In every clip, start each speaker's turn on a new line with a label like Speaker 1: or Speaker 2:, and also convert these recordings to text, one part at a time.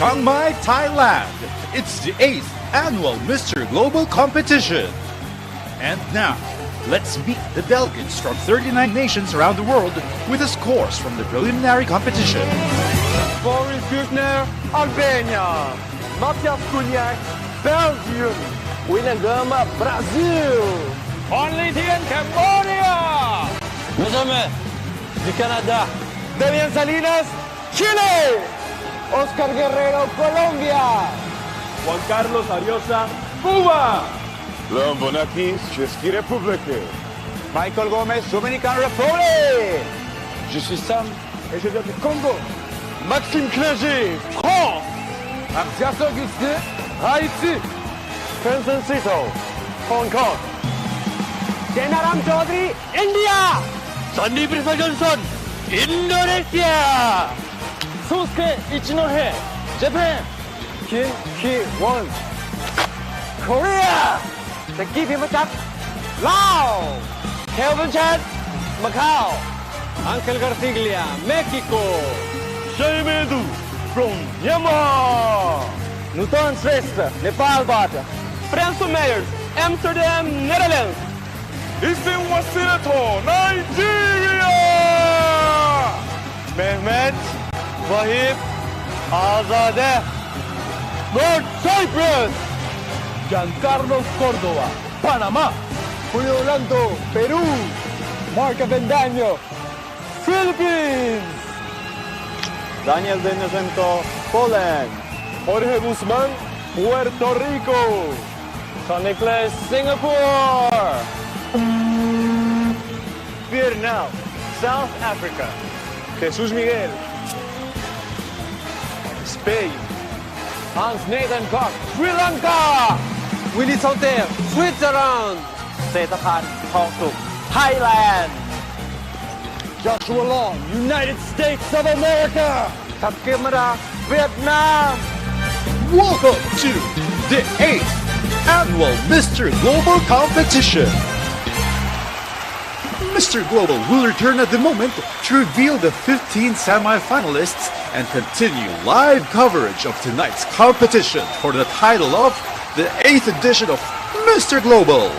Speaker 1: Chiang Mai, Thailand. It's the 8th annual Mr. Global competition. And now, let's meet the delegates from 39 nations around the world with the scores from the preliminary competition.
Speaker 2: Boris Gugner, Albania. Matthias Cunhac, Belgium. William Gama, Brazil. Only Tien, Cambodia. Benjamin, du Canada. Damian Salinas, Chile. Oscar Guerrero, Colombia. Juan Carlos Ariosa, Cuba.
Speaker 3: Leon Bonakis, České republiky.
Speaker 2: Michael Gomez, Dominican Republic.
Speaker 3: Je suis Sam et je viens du Congo.
Speaker 2: Maxime Clerget, France. Artias Augustin, Haïti. Vincent Cito, Hong Kong. Jenaram Chaudhary, India. Sandy Prisa Johnson, Indonesia. Susuke Ichinohe, Japan. Kim Ki-won, Korea. Jackie Phimachak, Laos. Kelvin Chan, Macau. Uncle Garciglia, Mexico. Shaimedu from Myanmar. Nutan Shrestha, Nepal Bata. Franco Meyers, Amsterdam, Netherlands.
Speaker 3: Isin Wasirato, Nigeria.
Speaker 2: Mehmet Vahip Azadeh, North Cyprus. Giancarlo Córdoba, Panamá. Julio Orlando, Perú. Mark Avendaño, Philippines. Daniel Benevento, Poland. Jorge Guzmán, Puerto Rico. Sonny Place, Singapore. Vietnam, South Africa. Jesus Miguel, Spain. Hans Nathan Kok, Sri Lanka. Willy Sauter, Switzerland. Setapan Tongtuk, Thailand. Joshua Long, United States of America. Takemura, Vietnam.
Speaker 1: Welcome to the 8th annual Mr. Global competition. Mr. Global will return at the moment to reveal the 15 semi-finalists and continue live coverage of tonight's competition for the title of the 8th edition of Mr. Global.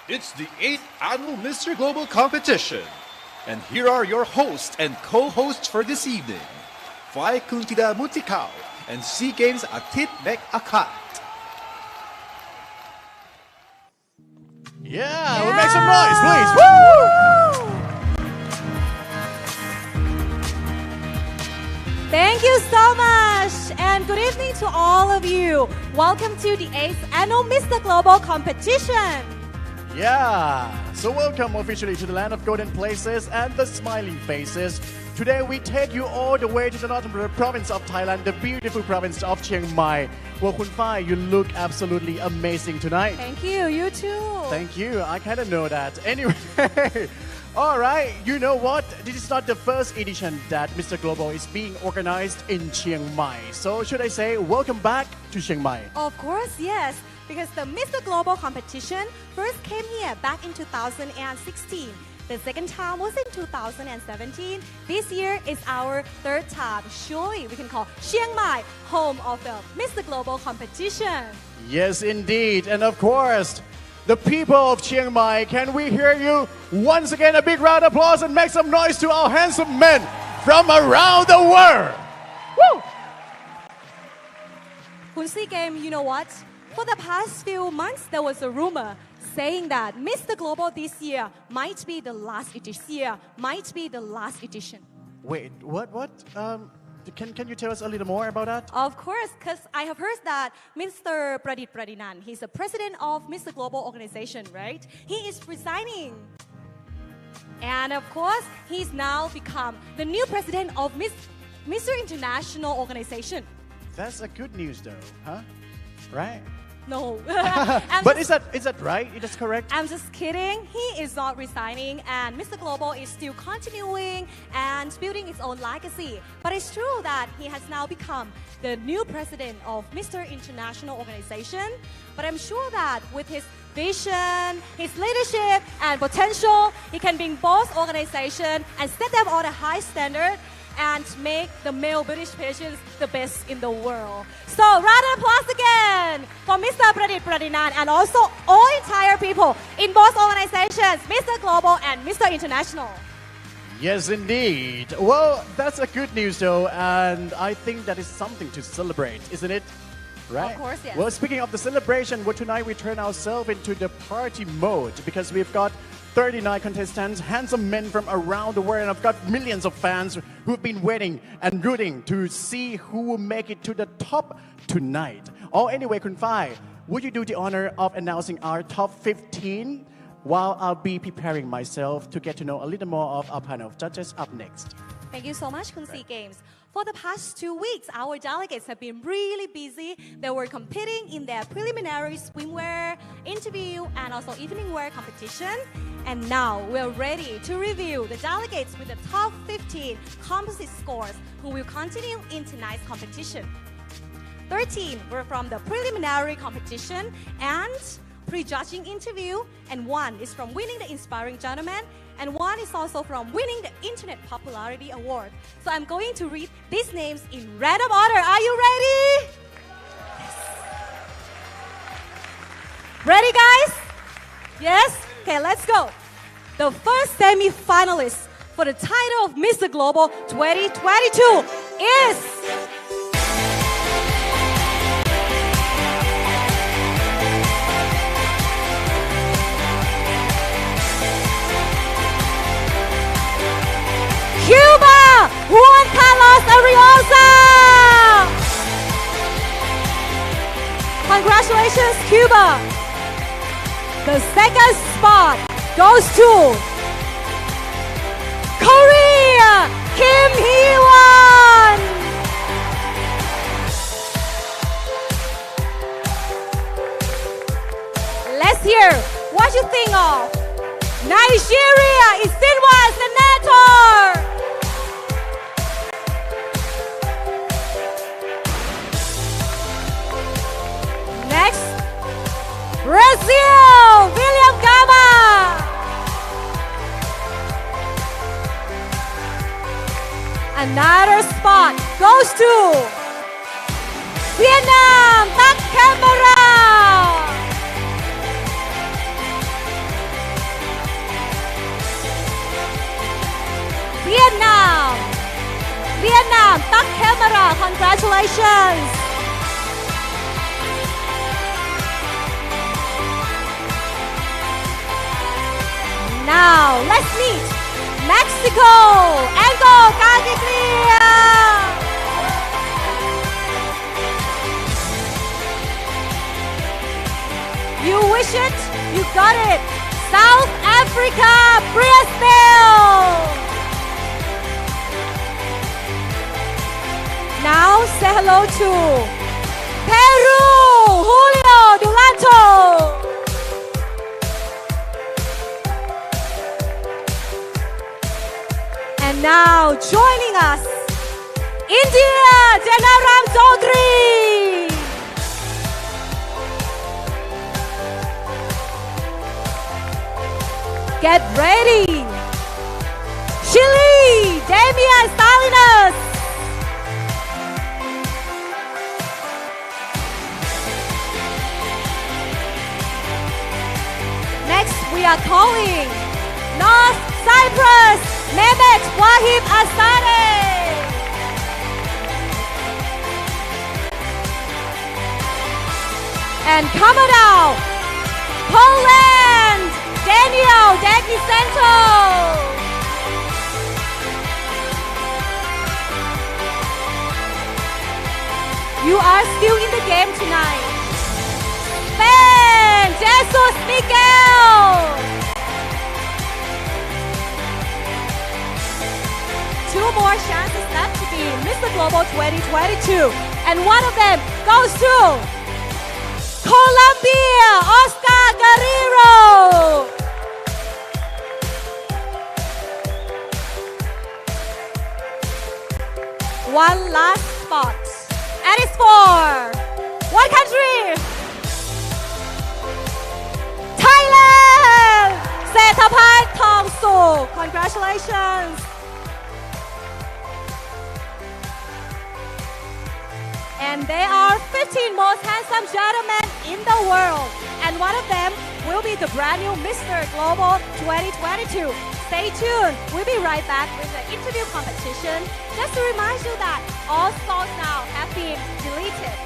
Speaker 1: It's the 8th annual Mr. Global competition. And here are your hosts and co-hosts for this evening. Fly Kuntida Mutikau and SEA Games Atit Mek Akat.
Speaker 4: Yeah, we'll make some noise, please. Woo!
Speaker 5: Thank you so much, and good evening to all of you. Welcome to the 8th annual Mr. Global competition.
Speaker 4: Yeah, so welcome officially to the land of golden places and the smiling faces. Today we take you all the way to the northern province of Thailand, the beautiful province of Chiang Mai. Well, Khun Phai, you look absolutely amazing tonight.
Speaker 5: Thank you, you too.
Speaker 4: Thank you, I kind of know that. Anyway, all right, you know what? This is not the first edition that Mr. Global is being organized in Chiang Mai. So should I say, welcome back to Chiang Mai?
Speaker 5: Of course, yes, because the Mr. Global competition first came here back in 2016. The second time was in 2017. This year is our third time. Surely we can call Chiang Mai home of the Mr. Global competition.
Speaker 4: Yes, indeed. And of course, the people of Chiang Mai, can we hear you? Once again, a big round of applause and make some noise to our handsome men from around the world. Woo!
Speaker 5: Khun SEA Game, you know what? For the past few months, there was a rumor saying that Mr. Global this year might be the last edition.
Speaker 4: Wait, what? Can you tell us a little more about that?
Speaker 5: Of course, because I have heard that Mr. Pradit Pradinan, he's the president of Mr. Global organization, right? He is resigning. And of course, he's now become the new president of Mr. International organization.
Speaker 4: That's a good news though, huh? Right?
Speaker 5: No.
Speaker 4: But is that right? It is correct?
Speaker 5: I'm just kidding. He is not resigning, and Mr. Global is still continuing and building its own legacy. But it's true that he has now become the new president of Mr. International organization. But I'm sure that with his vision, his leadership, and potential, he can bring both organizations and set them on a high standard and make the male British patients the best in the world. So round of applause again for Mr. Pradit Pradinan and also all entire people in both organizations, Mr. Global and Mr. International.
Speaker 4: Yes, indeed. Well, that's a good news though, and I think that is something to celebrate, isn't it? Right?
Speaker 5: Of course, yes.
Speaker 4: Well, speaking of the celebration, well, tonight we turn ourselves into the party mode because we've got 39 contestants, handsome men from around the world, and I've got millions of fans who've been waiting and rooting to see who will make it to the top tonight. Oh, anyway, Khun Phai, would you do the honor of announcing our top 15 while I'll be preparing myself to get to know a little more of our panel of judges up next?
Speaker 5: Thank you so much, Khun SEA Games. For the past 2 weeks, our delegates have been really busy. They were competing in their preliminary swimwear, interview, and also evening wear competition. And now we're ready to review the delegates with the top 15 composite scores who will continue in tonight's competition. 13 were from the preliminary competition and pre-judging interview, and 1 is from winning the Inspiring Gentleman, and 1 is also from winning the Internet Popularity Award. So I'm going to read these names in random order. Are you ready? Yes. Ready, guys? Yes? Okay, let's go. The first semi-finalist for the title of Mr. Global 2022 is Cuba, Juan Carlos Ariosa. Congratulations, Cuba. The second spot goes to Korea, Kim Hee-won. Let's hear what you think of Nigeria, Isinwa Senator. Next, Brazil, William Gama. Another spot goes to Vietnam, Tak Camera. from Tak Camera. Congratulations. Now, let's meet Mexico. Angle, Gagiglia. You wish it, you got it. South Africa, Brazil. Now say hello to Peru, Julio Duranto. And now joining us, India, Janaram Chaudhary. Get ready. Chile, Damian Salinas. Next, we are calling North Cyprus, Mehmet Wahib Asare. And Canada, Poland, Daniel Degnicento. You are still in the game tonight. Spain, Jesus Miguel. Two more chances left to be Mr. Global 2022. And one of them goes to Colombia, Oscar Guerrero. One last spot. And it's for what country? Thailand! Setapat Thongsu. Congratulations. And they are 15 most handsome gentlemen in the world. And one of them will be the brand new Mr. Global 2022. Stay tuned. We'll be right back with the interview competition. Just to remind you that all songs now have been deleted.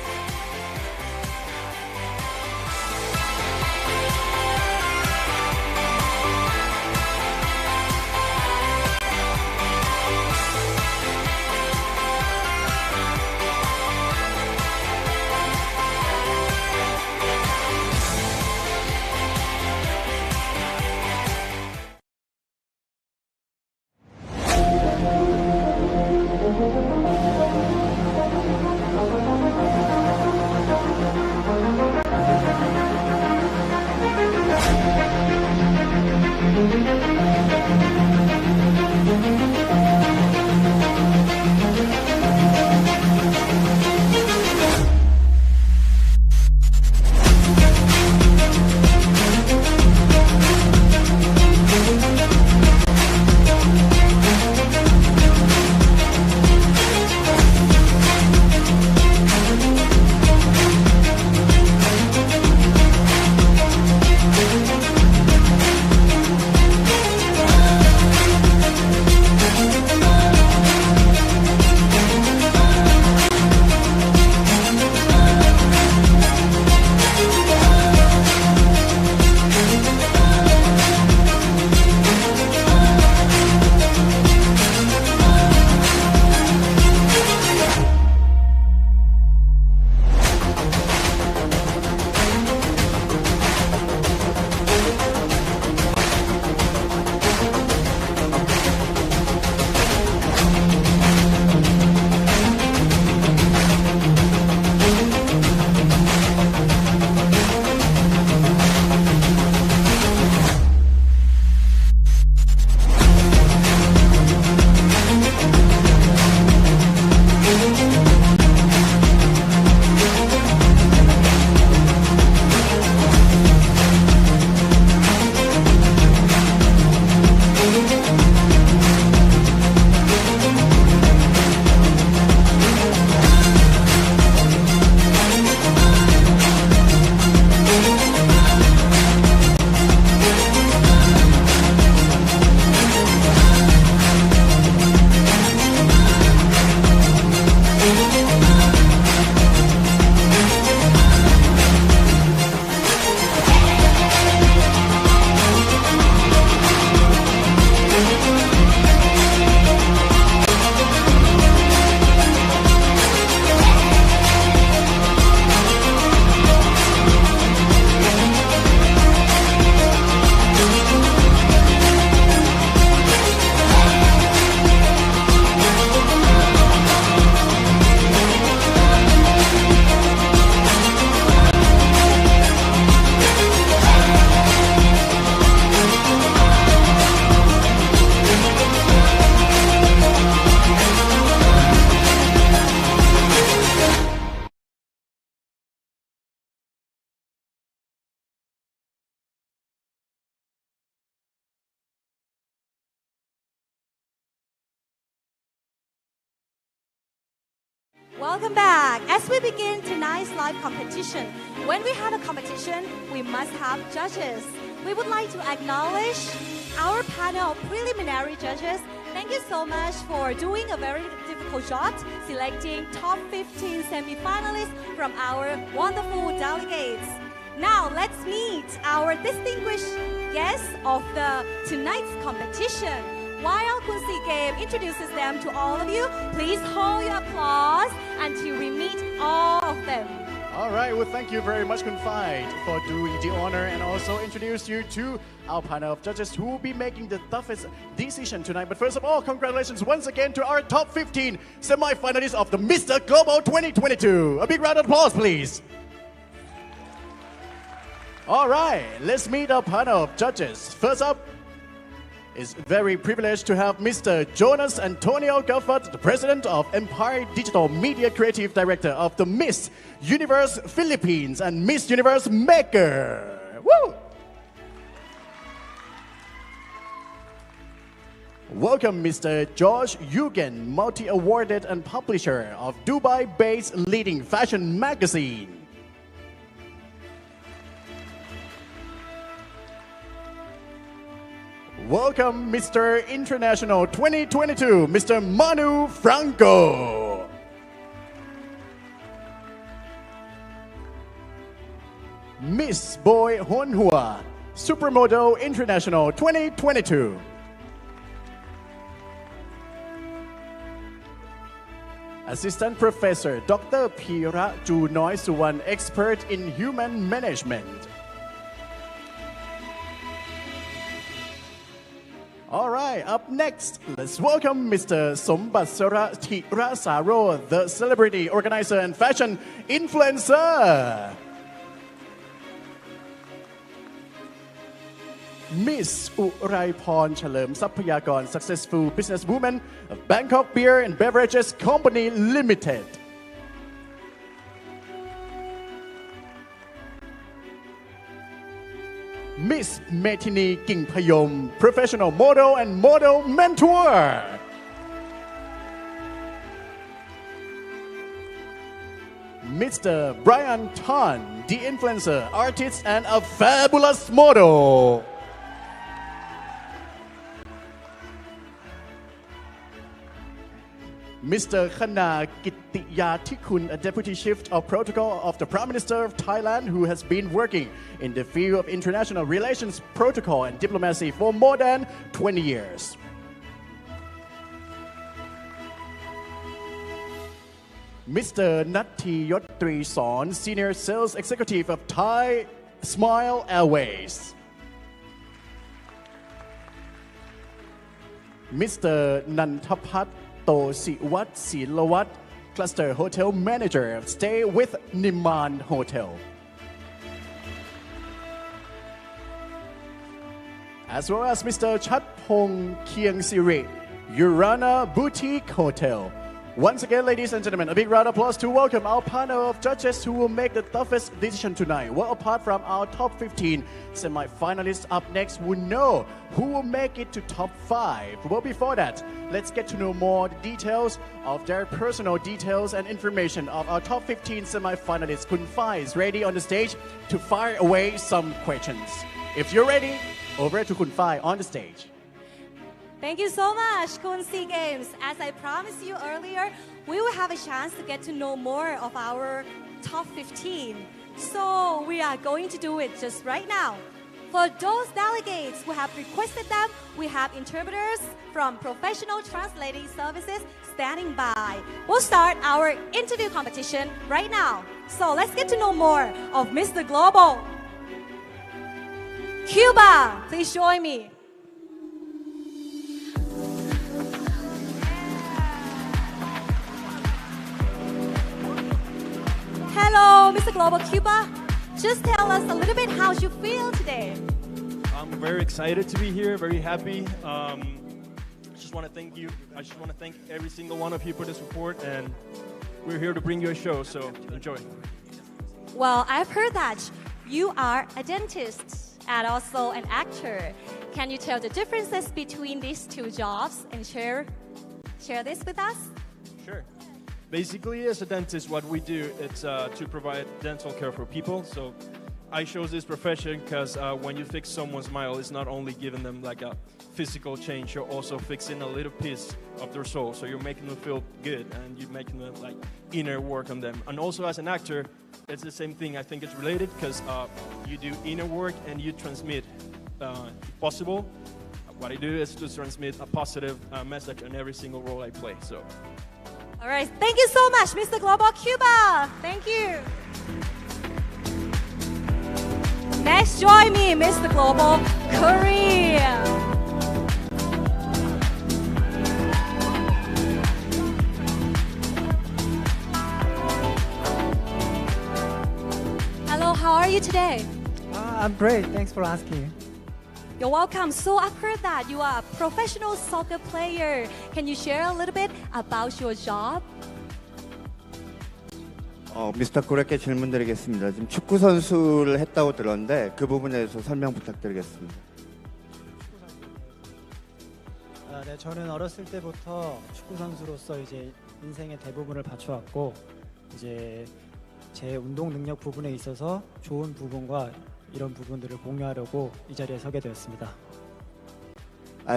Speaker 5: Welcome back. As we begin tonight's live competition, when we have a competition, we must have judges. We would like to acknowledge our panel of preliminary judges. Thank you so much for doing a very difficult job selecting top 15 semi-finalists from our wonderful delegates. Now let's meet our distinguished guests of tonight's competition. While Kun Si Game introduces them to all of you, please hold your applause until we meet all of them.
Speaker 4: All right, well, thank you very much, Kun Fai, for doing the honor and also introduce you to our panel of judges who will be making the toughest decision tonight. But first of all, congratulations once again to our top 15 semi-finalists of the Mr. Global 2022. A big round of applause, please. All right, let's meet our panel of judges. First up, it's very privileged to have Mr. Jonas Antonio Gafford, the President of Empire Digital Media Creative Director of the Miss Universe Philippines and Miss Universe Maker. Woo! Welcome Mr. George Eugen, multi-awarded and publisher of Dubai-based leading fashion magazine. Welcome, Mr. International 2022, Mr. Manu Franco. Miss Boy Honhua, Supermodel International 2022. Assistant Professor Dr. Pira Junoi Suwan, expert in human management. All right, up next, let's welcome Mr. Sombatsara Tirasaro, the celebrity organizer and fashion influencer. Miss Uraiporn Chalerm Sapayakon, successful businesswoman of Bangkok Beer and Beverages Company Limited. Miss Metini Kingpayom, professional model and model mentor. Mr. Brian Tan, the influencer, artist, and a fabulous model. Mr. Khana Kittiyattikun, a Deputy Chief of Protocol of the Prime Minister of Thailand, who has been working in the field of international relations, protocol, and diplomacy for more than 20 years. Mr. Natti Yotri Son, Senior Sales Executive of Thai Smile Airways. Mr. Nantapat Siwat Silawat, Cluster Hotel Manager, Stay with Niman Hotel. As well as Mr. Chatpong Kiang Siri, Urana Boutique Hotel. Once again, ladies and gentlemen, a big round of applause to welcome our panel of judges who will make the toughest decision tonight. Well, apart from our top 15 semi-finalists, up next, we'll know who will make it to top 5. Well, before that, let's get to know more details of their personal details and information of our top 15 semi-finalists. Kun Fai is ready on the stage to fire away some questions. If you're ready, over to Kun Fai on the stage.
Speaker 5: Thank you so much, Kun Si Games. As I promised you earlier, we will have a chance to get to know more of our top 15. So we are going to do it just right now. For those delegates who have requested them, we have interpreters from Professional Translating Services standing by. We'll start our interview competition right now. So let's get to know more of Mr. Global. Cuba, please join me. Hello, Mr. Global Cuba. Just tell us a little bit how you feel today.
Speaker 6: I'm very excited to be here, very happy. I just want to thank you. I just want to thank every single one of you for the support, and we're here to bring you a show, so enjoy.
Speaker 5: Well, I've heard that you are a dentist and also an actor. Can you tell the differences between these two jobs and share this with us?
Speaker 6: Sure. Basically, as a dentist, what we do is to provide dental care for people. So I chose this profession because when you fix someone's smile, it's not only giving them like a physical change, you're also fixing a little piece of their soul. So you're making them feel good and you're making them like inner work on them. And also as an actor, it's the same thing. I think it's related because you do inner work and you transmit, if possible. What I do is to transmit a positive message on every single role I play. So.
Speaker 5: All right, thank you so much, Mr. Global Cuba. Thank you. Next, join me, Mr. Global Korea. Hello, how are you today?
Speaker 7: I'm great. Thanks for asking.
Speaker 5: You're welcome. So I've heard that you are a professional soccer player. Can you share a little bit about your job?
Speaker 8: 미스터 코리아께 질문드리겠습니다. 지금 축구 선수를 했다고 들었는데 그 부분에 대해서 설명 부탁드리겠습니다.
Speaker 7: 네, 저는 어렸을 때부터 축구 선수로서 이제 인생의 대부분을 바쳐왔고 이제 제 운동 능력 부분에 있어서 좋은 부분과 이런 부분들을 공유하려고 이 자리에 서게 되었습니다.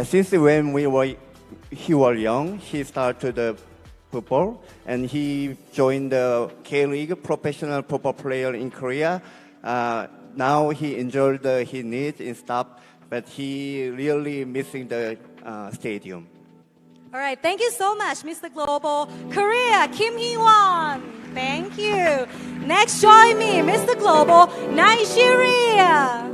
Speaker 8: Since when he was young, he started the football and he joined the K-League professional football player in Korea. Now he enjoyed his needs and stuff, but he really missing the stadium.
Speaker 5: All right, thank you so much, Mr. Global Korea, Kim Hee-won. Thank you. Next, join me, Mr. Global Nigeria.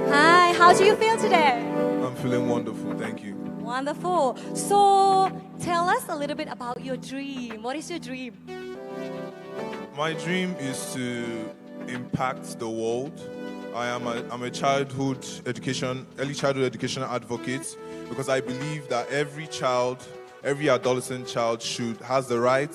Speaker 5: Hi, how do you feel today?
Speaker 3: I'm feeling wonderful, thank you.
Speaker 5: Wonderful. So, tell us a little bit about your dream. What is your dream?
Speaker 3: My dream is to impact the world. I'm a early childhood education advocate because I believe that every adolescent child has the right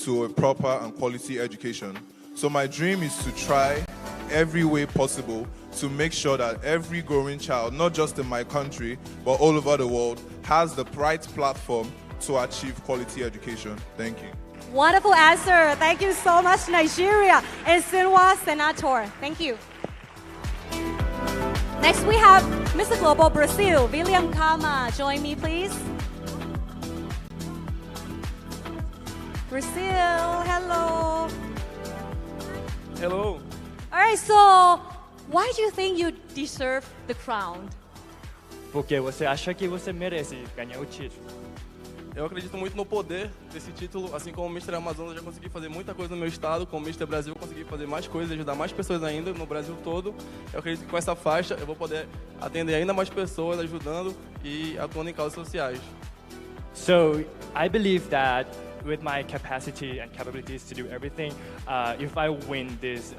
Speaker 3: to a proper and quality education. So my dream is to try every way possible to make sure that every growing child, not just in my country, but all over the world, has the right platform to achieve quality education. Thank you.
Speaker 5: Wonderful answer. Thank you so much, Nigeria. And Sinwa Senator. Thank you. Next, we have Mr. Global Brazil, William Kama. Join me, please. Brazil, hello.
Speaker 6: Hello.
Speaker 5: All right, so why do you think you deserve the crown?
Speaker 9: Porque você acha que você merece ganhar o título.
Speaker 10: Eu acredito muito no poder desse título, assim como o Mr. Amazonas, eu já consegui fazer muita coisa no meu estado, como Mr. Brasil eu consegui fazer mais coisas, ajudar mais pessoas ainda no Brasil todo. Eu acredito que com essa faixa eu vou poder atender ainda mais pessoas, ajudando e atuando em causas sociais.
Speaker 9: So I believe that with my capacity and capabilities to do everything, if I win this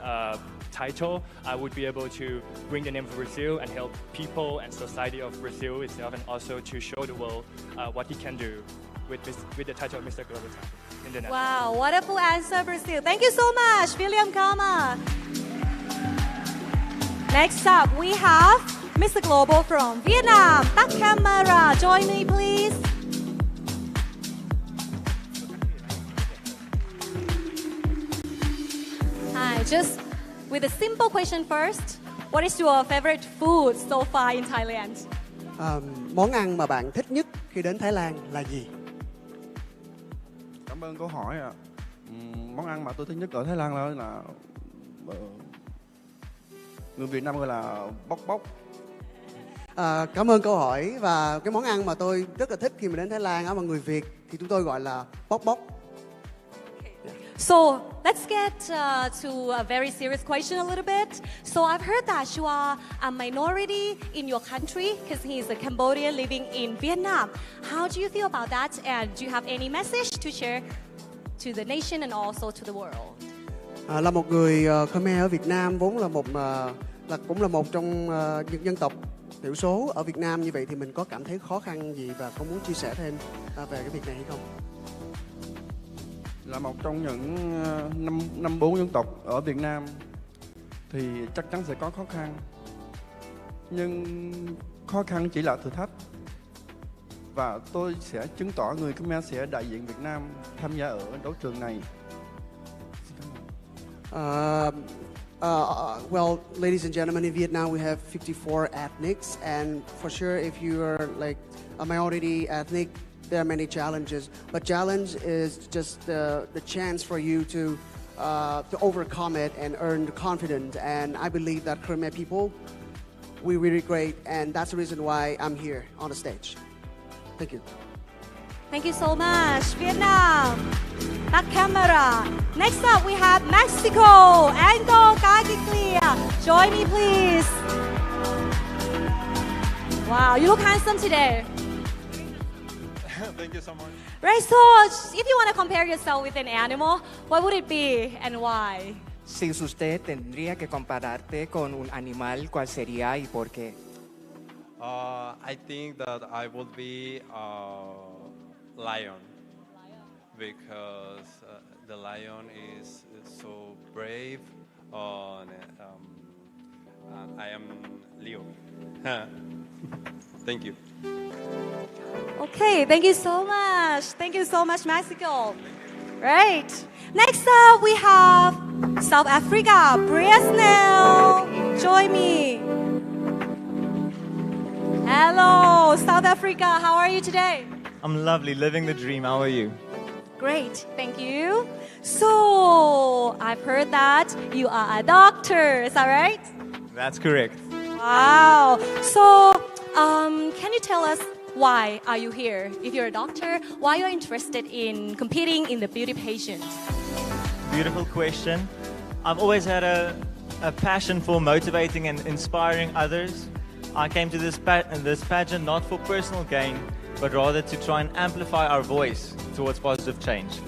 Speaker 9: title, I would be able to bring the name of Brazil and help people and society of Brazil itself, and also to show the world what he can do with the title of Mr. Global International.
Speaker 5: Wow, wonderful answer, Brazil. Thank you so much, William Kama. Next up, we have Mr. Global from Vietnam, Tak Camera. Join me, please. Hi, just with a simple question first. What is your favorite food so far in Thailand?
Speaker 11: Món ăn mà bạn thích nhất khi đến Thái Lan là gì?
Speaker 12: Cảm ơn câu hỏi ạ. Món ăn mà tôi thích nhất ở Thái Lan là người Việt Nam gọi là bóc bóc.
Speaker 11: Cảm ơn câu hỏi, và cái món ăn mà tôi rất là thích khi mà đến Thái Lan mà người Việt thì chúng tôi gọi là bóc bóc.
Speaker 5: So let's get to a very serious question a little bit. So I've heard that you are a minority in your country because he's a Cambodian living in Vietnam. How do you feel about that? And do you have any message to share to the nation and also to the world?
Speaker 11: Là một người Khmer ở Việt Nam, vốn là cũng là một trong những dân tộc thiểu số ở Việt Nam, như vậy thì mình có cảm thấy khó khăn gì và có muốn chia sẻ thêm về cái việc này hay không?
Speaker 12: Là một trong những 4 dân tộc ở Việt Nam thì chắc chắn sẽ có khó khăn, nhưng khó khăn chỉ là thử thách. và tôi sẽ chứng tỏ người Khmer sẽ đại diện Việt Nam tham gia ở đấu trường này.
Speaker 11: Well, ladies and gentlemen, in Vietnam we have 54 ethnics, and for sure, if you are like a minority ethnic, there are many challenges. But challenge is just the chance for you to overcome it and earn confidence. And I believe that Khmer people, we're really great, and that's the reason why I'm here on the stage. Thank you.
Speaker 5: Thank you so much, Vietnam. Back camera. Next up, we have Mexico. Angle, clear. Join me, please. Wow, you look handsome today.
Speaker 13: Thank you so much.
Speaker 5: Right, so if you want to compare yourself with an animal, what would it be and why?
Speaker 14: Si usted tendría que compararte con un animal, ¿cuál sería y por qué?
Speaker 10: I think that I would be lion, because the lion is so brave, and I am Leo. Thank you.
Speaker 5: Okay, thank you so much. Thank you so much, Mexico. Right. Next up, we have South Africa. Bresnell, join me. Hello, South Africa. How are you today?
Speaker 15: I'm lovely, living the dream. How are you?
Speaker 5: Great, thank you. So, I've heard that you are a doctor. Is that right?
Speaker 15: That's correct.
Speaker 5: Wow. So, can you tell us why are you here? If you're a doctor, why you're interested in competing in the beauty pageant?
Speaker 15: Beautiful question. I've always had a passion for motivating and inspiring others. I came to this pageant not for personal gain, but rather to try and amplify our voice towards positive change.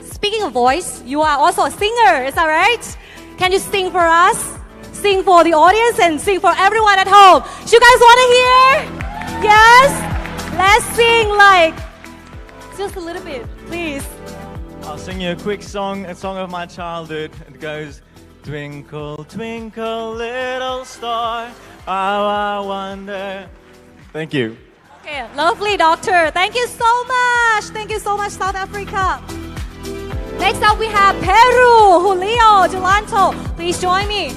Speaker 5: Speaking of voice, you are also a singer, is that right? Can you sing for us? Sing for the audience and sing for everyone at home. Do you guys want to hear? Yes? Let's sing like just a little bit, please.
Speaker 15: I'll sing you a quick song, a song of my childhood. It goes, twinkle, twinkle, little star, how I wonder. Thank you.
Speaker 5: Okay, lovely, doctor. Thank you so much. Thank you so much, South Africa. Next up, we have Peru. Julio Delanto, please join me.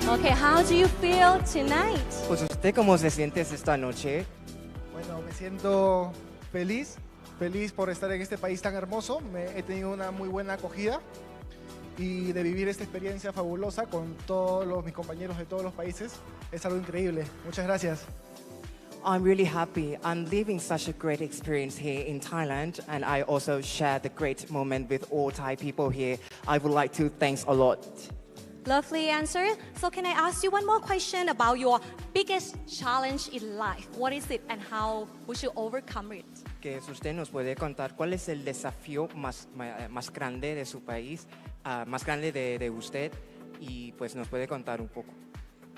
Speaker 5: Okay, how do you feel tonight?
Speaker 14: Pues usted cómo se siente esta noche?
Speaker 16: Bueno, me siento feliz por estar en este país tan hermoso. He tenido una muy buena acogida y de vivir esta experiencia fabulosa con todos mis compañeros de todos los países. Es algo increíble. Muchas gracias.
Speaker 14: I'm really happy. I'm living such a great experience here in Thailand, and I also share the great moment with all Thai people here. I would like to thank a lot.
Speaker 5: Lovely answer. So can I ask you one more question about your biggest challenge in life? What is it and how would you overcome it?
Speaker 14: Que usted nos puede contar cuál es el desafío más grande de su país, más grande de usted, y pues nos puede contar un poco.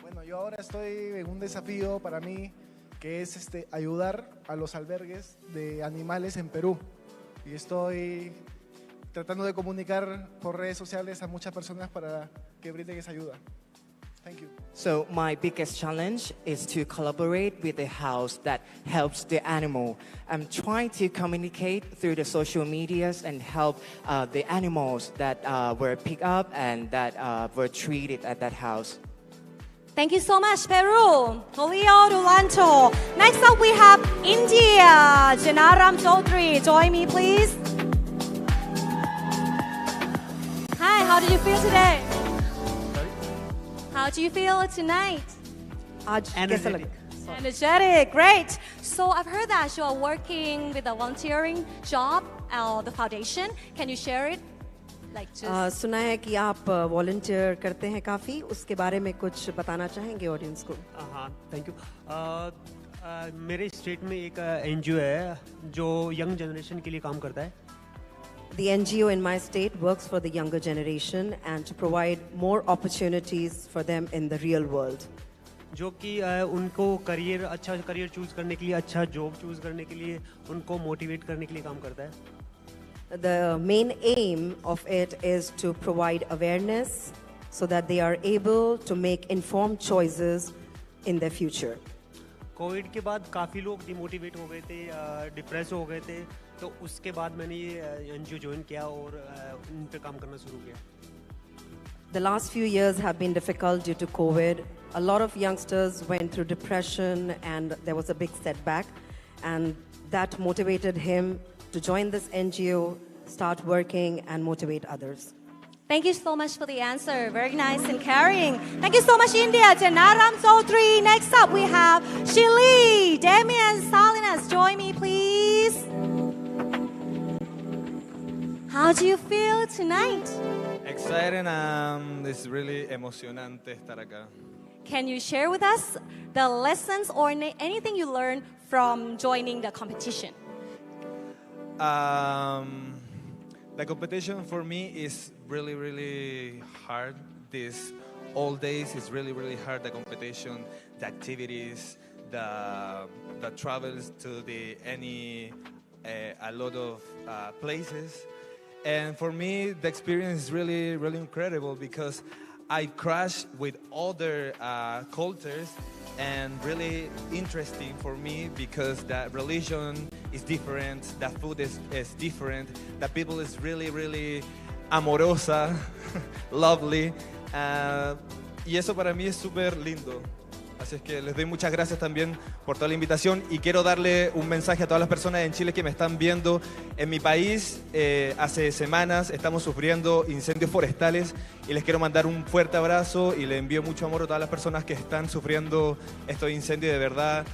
Speaker 16: Bueno, yo ahora estoy en un desafío para mí que es ayudar a los albergues de animales en Perú. Y estoy tratando de comunicar por redes sociales a muchas personas para que brinden esa ayuda. Thank you.
Speaker 14: So my biggest challenge is to collaborate with a house that helps the animal. I'm trying to communicate through the social medias and help the animals that were picked up and that were treated at that house.
Speaker 5: Thank you so much, Peru. Julio Dulanto. Next up, we have India. Janaram Chaudhary, join me, please. Hi, how do you feel today? How do you feel tonight?
Speaker 17: Energetic.
Speaker 5: Energetic, great. So I've heard that you are working with a volunteering job at the foundation. Can you share it?
Speaker 17: सुना है कि आप volunteer करते हैं काफ़ी, उसके बारे में कुछ बताना चाहेंगे ऑडियंस को?
Speaker 18: हाँ, थैंक यू। मेरे स्टेट में एक एनजीओ है जो यंग जनरेशन के लिए काम करता है।
Speaker 17: The NGO in my state works for the younger generation and to provide more opportunities for them in the real world.
Speaker 18: जो कि उनको अच्छा करियर चूज करने के लिए, अच्छा जॉब चूज करने के लिए, उनको मोटिवेट करने के लिए काम करता है।
Speaker 17: The main aim of it is to provide awareness so that they are able to make informed choices in their future.
Speaker 18: Covid के बाद काफ़ी लोग डिमोटिवेट हो गए थे, डिप्रेस हो गए थे, तो उसके बाद मैंने ये एनजीओ ज्वाइन किया और इन पे काम करना शुरू किया.
Speaker 17: The last few years have been difficult due to COVID. A lot of youngsters went through depression and there was a big setback, and that motivated him to join this NGO, start working and motivate others.
Speaker 5: Thank you so much for the answer. Very nice and caring. Thank you so much, India. Janaram Zotri. Next up, we have Chile. Damian Salinas, join me, please. How do you feel tonight?
Speaker 13: Exciting. It's really emocionante estar acá.
Speaker 5: Can you share with us the lessons or anything you learned from joining the competition?
Speaker 13: The competition for me is really, really hard. These all days is really, really hard. The competition, the activities, the travels to a lot of places. And for me, the experience is really, really incredible because I crashed with other cultures, and really interesting for me because the religion is different, the food is different, the people is really, really amorosa, lovely, y eso para mí es súper lindo. Así es que les doy muchas gracias también por toda la invitación y quiero darle un mensaje a todas las personas en Chile que me están viendo. En mi país, hace semanas estamos sufriendo incendios forestales y les quiero mandar un fuerte abrazo y les envío mucho amor a todas las personas que están sufriendo estos incendios. De verdad,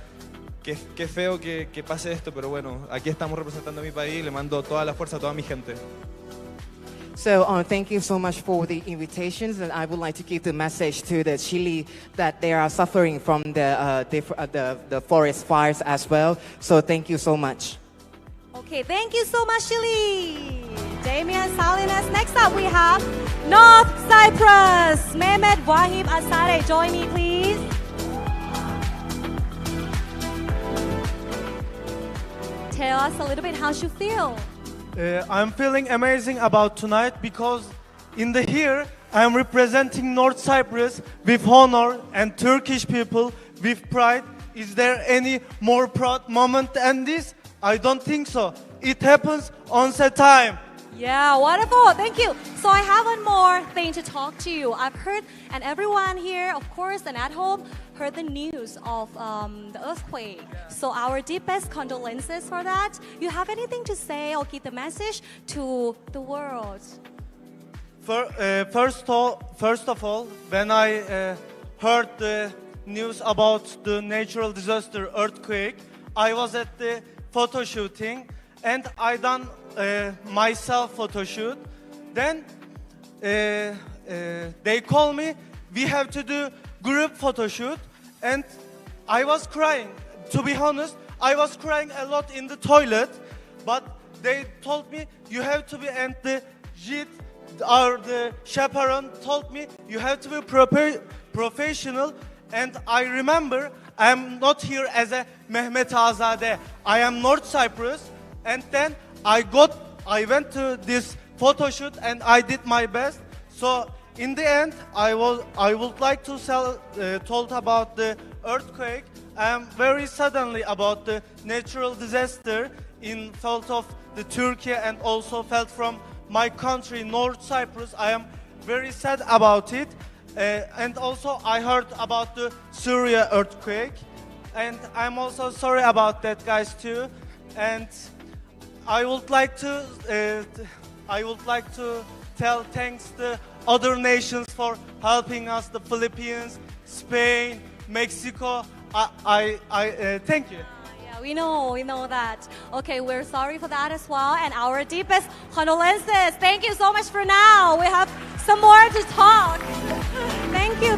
Speaker 13: qué feo que pase esto, pero bueno, aquí estamos representando a mi país y le mando toda la fuerza a toda mi gente.
Speaker 14: So thank you so much for the invitations, and I would like to give the message to the Chile that they are suffering from the forest fires as well. So thank you so much.
Speaker 5: Okay, thank you so much, Chile. Damian Salinas. Next up, we have North Cyprus. Mehmet Wahib Asare, join me, please. Tell us a little bit how you feel.
Speaker 19: I'm feeling amazing about tonight because in the here I am representing North Cyprus with honor and Turkish people with pride. Is there any more proud moment than this? I don't think so. It happens on set time.
Speaker 5: Yeah, wonderful. Thank you. So I have one more thing to talk to you. I've heard, and everyone here, of course, and at home, heard the news of the earthquake. So our deepest condolences for that. You have anything to say or give the message to the world?
Speaker 19: First of all, when I heard the news about the natural disaster earthquake, I was at the photo shooting and I done myself photo shoot. Then they call me, we have to do group photo shoot, and I was crying. To be honest, I was crying a lot in the toilet, but they told me you have to be, and the JIT or the chaperone told me you have to be professional. And I remember I am not here as a Mehmet Azadeh. I am North Cyprus, and then I went to this photo shoot and I did my best. So in the end, I would like to told about the earthquake. I am very suddenly about the natural disaster in felt of the Turkey and also felt from my country, North Cyprus. I am very sad about it. And also I heard about the Syria earthquake. And I'm also sorry about that, guys, too. And I would like to tell thanks to other nations for helping us, the Philippines, Spain, Mexico. I thank you.
Speaker 5: Yeah, we know that. Okay, we're sorry for that as well, and our deepest condolences. Thank you so much for now. We have some more to talk. Thank you.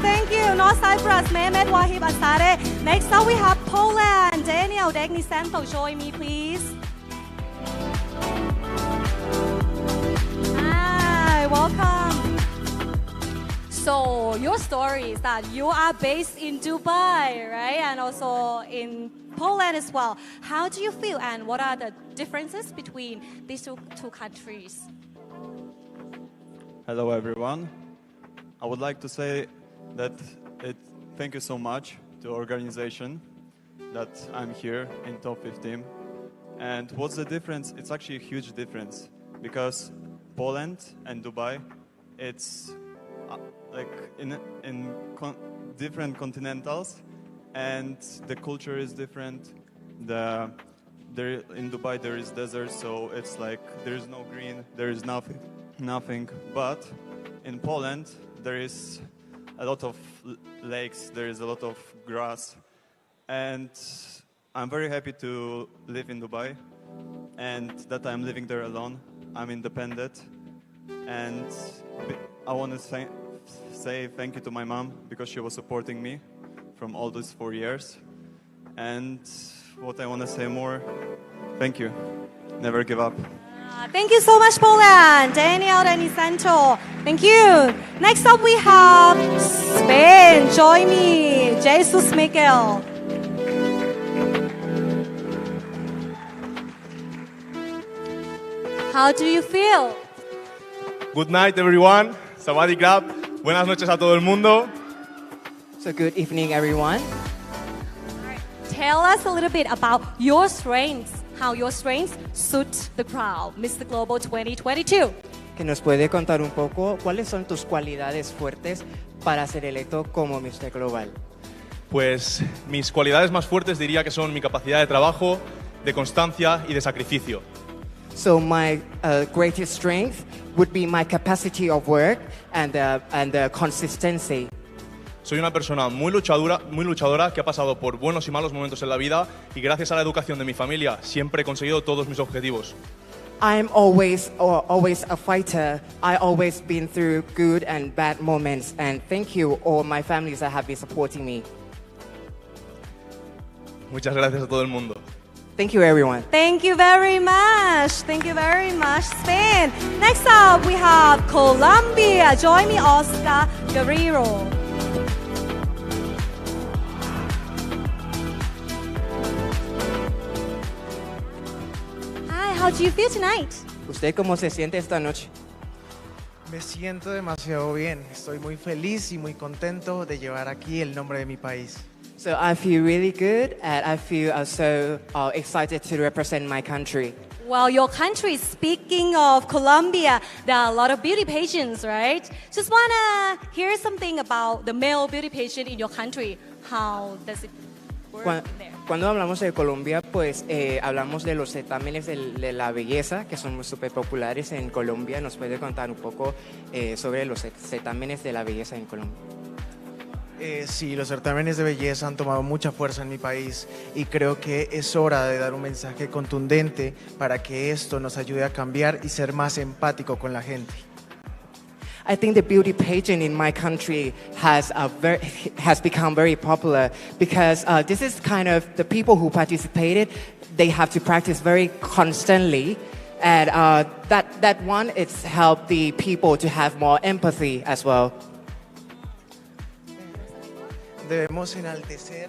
Speaker 5: North Cyprus, Mehmet Wahib Asare. Next up, we have Poland. Daniel Degnisanto, join me, please. Hi, welcome. So your story is that you are based in Dubai, right? And also in Poland as well. How do you feel, and what are the differences between these two countries?
Speaker 20: Hello everyone. I would like to say that thank you so much to organization that I'm here in top 15. And what's the difference? It's actually a huge difference because Poland and Dubai, it's like in different continentals, and the culture is different. There in Dubai there is desert, so it's like there is no green, there is nothing. But in Poland there is a lot of lakes, there is a lot of grass, and I'm very happy to live in Dubai, and that I'm living there alone. I'm independent, and I want to say thank you to my mom because she was supporting me from all these 4 years. And what I want to say more, thank you. Never give up.
Speaker 5: Thank you so much, Poland, Daniel and Isanto. Thank you. Next up, we have Spain. Join me, Jesus Miguel. How do you feel?
Speaker 21: Good night, everyone. Sawadee krap. Buenas noches a todo el mundo.
Speaker 14: So good evening, everyone.
Speaker 5: Tell us a little bit about your strengths, how your strengths suit the crowd, Mr. Global 2022.
Speaker 14: Que nos puede contar un poco cuáles son tus cualidades fuertes para ser electo como Mr. Global.
Speaker 21: Pues mis cualidades más fuertes diría que son mi capacidad de trabajo, de constancia y de sacrificio.
Speaker 14: So my greatest strength would be my capacity of work and consistency.
Speaker 21: Soy una persona muy luchadora que ha pasado por buenos y malos momentos en la vida y gracias a la educación de mi familia siempre he conseguido todos mis objetivos.
Speaker 14: I'm always a fighter. I always been through good and bad moments, and thank you all my families that have been supporting me.
Speaker 21: Muchas gracias a todo el mundo.
Speaker 14: Thank you, everyone.
Speaker 5: Thank you very much. Thank you very much, Spain. Next up, we have Colombia. Join me, Oscar Guerrero. Hi, how do you feel tonight?
Speaker 14: ¿Usted cómo se siente esta noche?
Speaker 16: Me siento demasiado bien. Estoy muy feliz y muy contento de llevar aquí el nombre de mi país.
Speaker 14: So I feel really good, and I feel so excited to represent my country.
Speaker 5: Well, your country, speaking of Colombia, there are a lot of beauty pageants, right? Just want to hear something about the male beauty pageant in your country. How does it work there?
Speaker 14: Cuando hablamos de Colombia, pues hablamos de los certámenes de la belleza, que son súper populares en Colombia. ¿Nos puede contar un poco sobre los certámenes de la belleza en Colombia?
Speaker 16: Sí, los certámenes de belleza han tomado mucha fuerza en mi país y creo que es hora de dar un mensaje contundente para que esto nos ayude a cambiar y ser más empático con la gente.
Speaker 14: I think the beauty pageant in my country has become very popular because this is kind of the people who participated, they have to practice very constantly, and that one, it's helped the people to have more empathy as well.
Speaker 16: Debemos enaltecer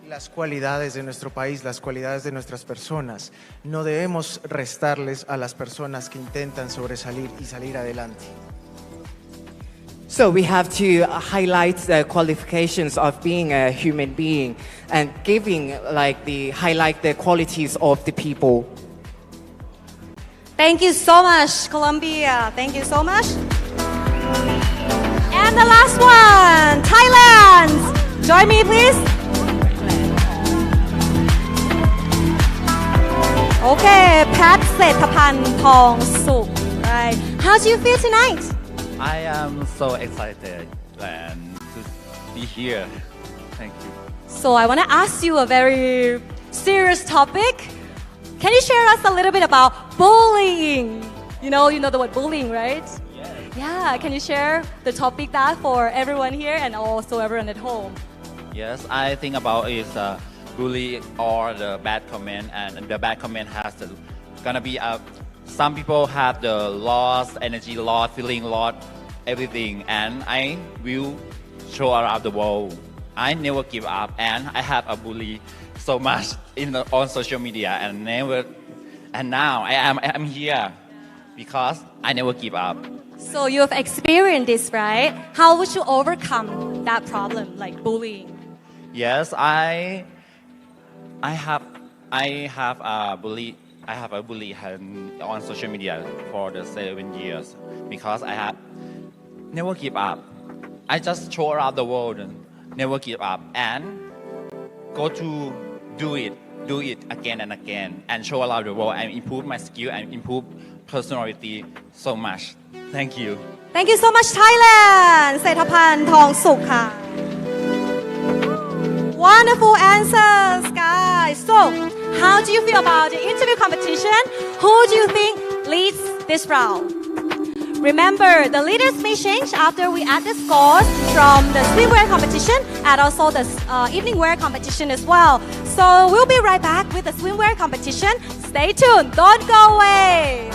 Speaker 16: las cualidades de nuestro país, las cualidades de nuestras personas. No debemos restarles a las personas que intentan sobresalir y salir adelante.
Speaker 14: So we have to highlight the qualifications of being a human being and highlight the qualities of the people.
Speaker 5: Thank you so much, Colombia. Thank you so much. And the last one, Thailand. Join me, please. Okay, Pat Setapan Thong Suk. Right. How do you feel tonight?
Speaker 22: I am so excited and to be here. Thank you.
Speaker 5: So I want to ask you a very serious topic. Can you share us a little bit about bullying? You know the word bullying, right?
Speaker 22: Yes.
Speaker 5: Yeah, can you share the topic that for everyone here and also everyone at home?
Speaker 22: Yes, I think about is bully or the bad comment, and the bad comment has gonna be some people have the lost energy, lost feeling, lost everything, and I will show around the world. I never give up, and I have a bully so much on social media, and now I'm here because I never give up.
Speaker 5: So you have experienced this, right? How would you overcome that problem, like bullying?
Speaker 22: Yes, I have a bully on social media for the 7 years because I have never give up. I just show around the world and never give up and go to do it again and again and show around the world and improve my skill and improve personality so much. Thank you.
Speaker 5: Thank you so much Thailand เศรษฐพันธ์ทองสุขค่ะ Wonderful answers guys. So how do you feel about the interview competition? Who do you think leads this round? Remember, the leaders may change after we add the scores from the swimwear competition and also the evening wear competition as well. So we'll be right back with the swimwear competition. Stay tuned. Don't go away.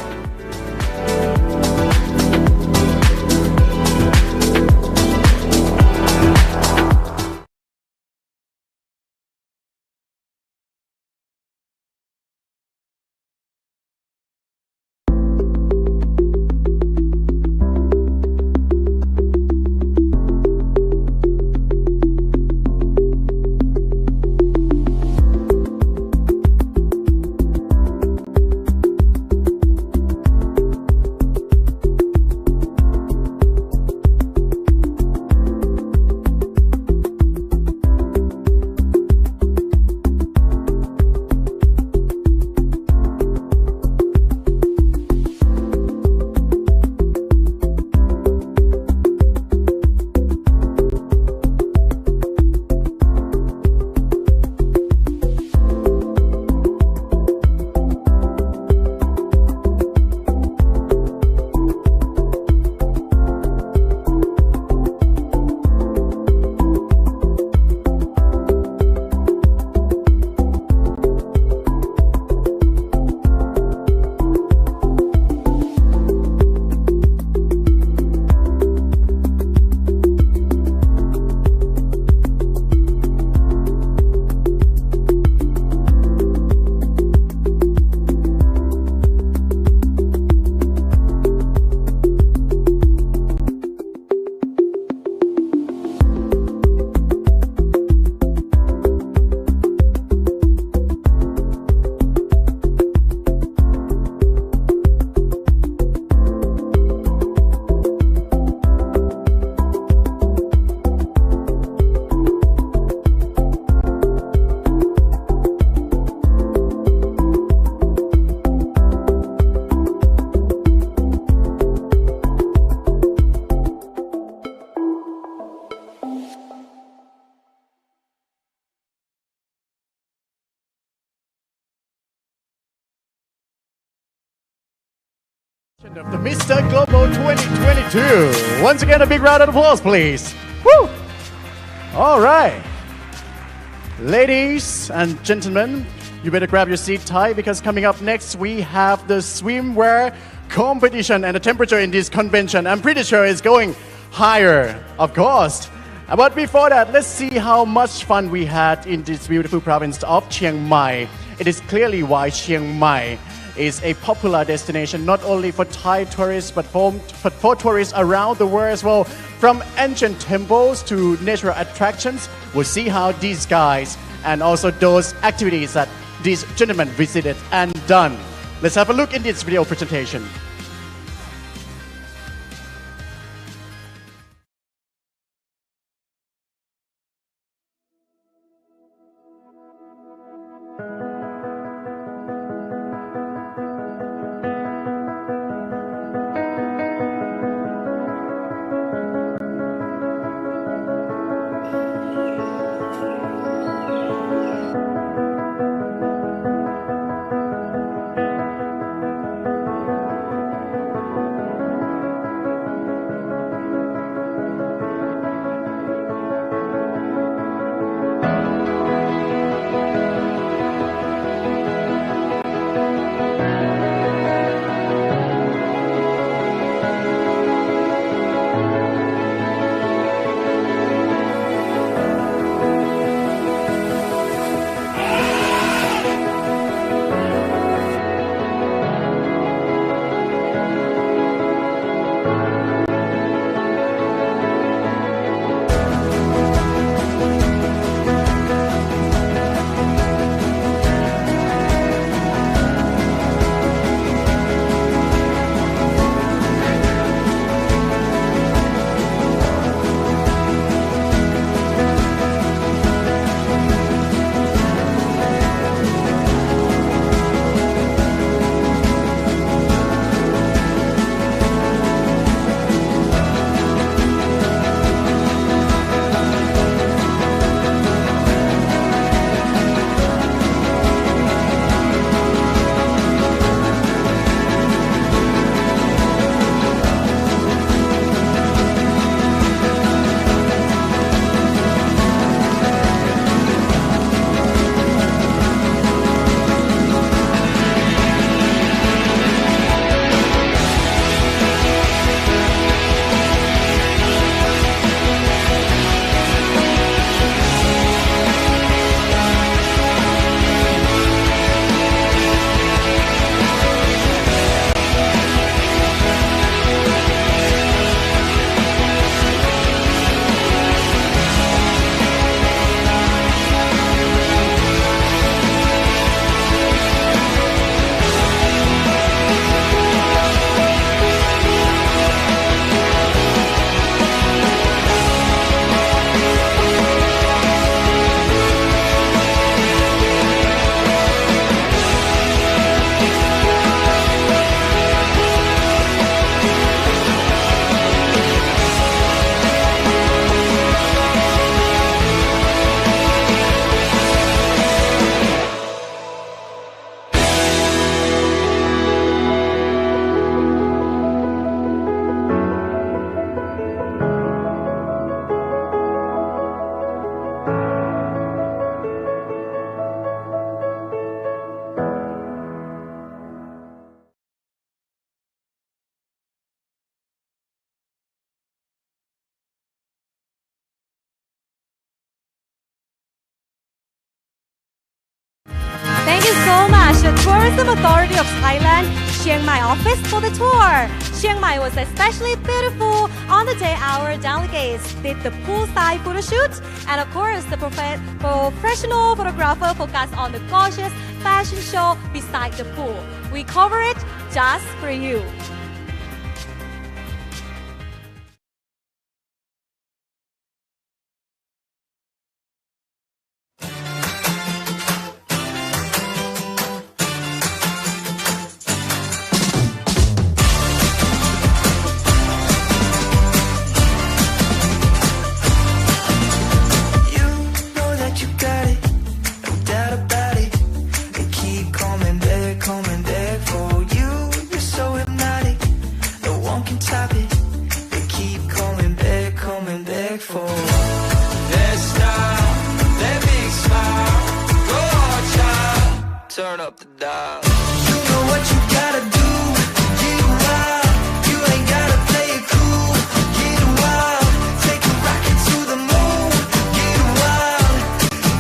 Speaker 4: Of the Mr. Global 2022. Once again, a big round of applause, please. Woo! All right. Ladies and gentlemen, you better grab your seat tight because coming up next, we have the swimwear competition, and the temperature in this convention, I'm pretty sure, is going higher, of course. But before that, let's see how much fun we had in this beautiful province of Chiang Mai. It is clearly why Chiang Mai is a popular destination not only for Thai tourists but for tourists around the world as well. From ancient temples to natural attractions, we'll see how these guys and also those activities that these gentlemen visited and done. Let's have a look in this video presentation.
Speaker 5: you so much, the Tourism Authority of Thailand, Chiang Mai office for the tour. Chiang Mai was especially beautiful on the day our delegates did the poolside photo shoot. And of course, the professional photographer focused on the gorgeous fashion show beside the pool. We cover it just for you.
Speaker 1: Turn up the dial. You know what you gotta do. Get wild. You ain't gotta play it cool. Get wild. Take a rocket to the moon. Get wild.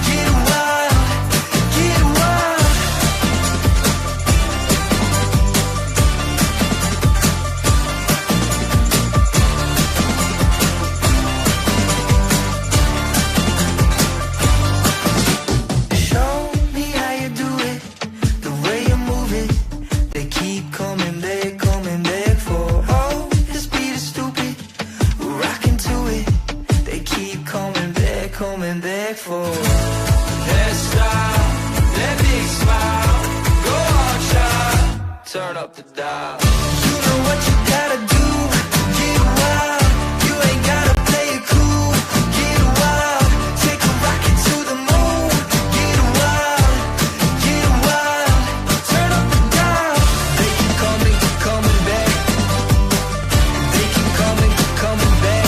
Speaker 1: Get wild. Get wild. Show me how you do it. The way you move it, they keep coming back for. Oh, this beat is stupid. We're rocking to it. They keep coming back for. That style, that big smile, go on, child. Turn up the dial. You know what you gotta do. Get wild. You ain't gotta play it cool. Get wild. Take a rocket to the moon. Get wild. Get wild. Turn up the dial. They keep coming back. They keep coming back.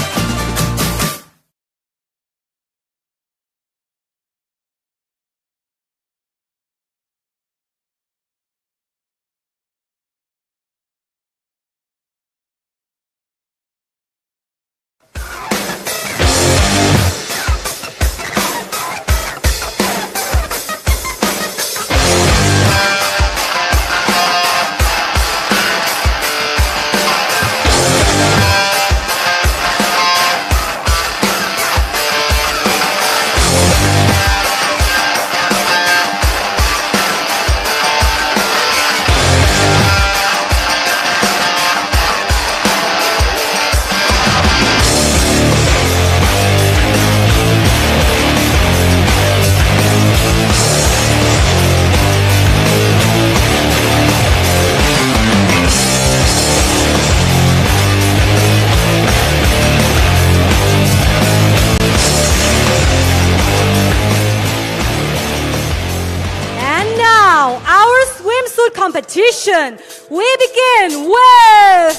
Speaker 5: And now, our swimsuit competition. We begin with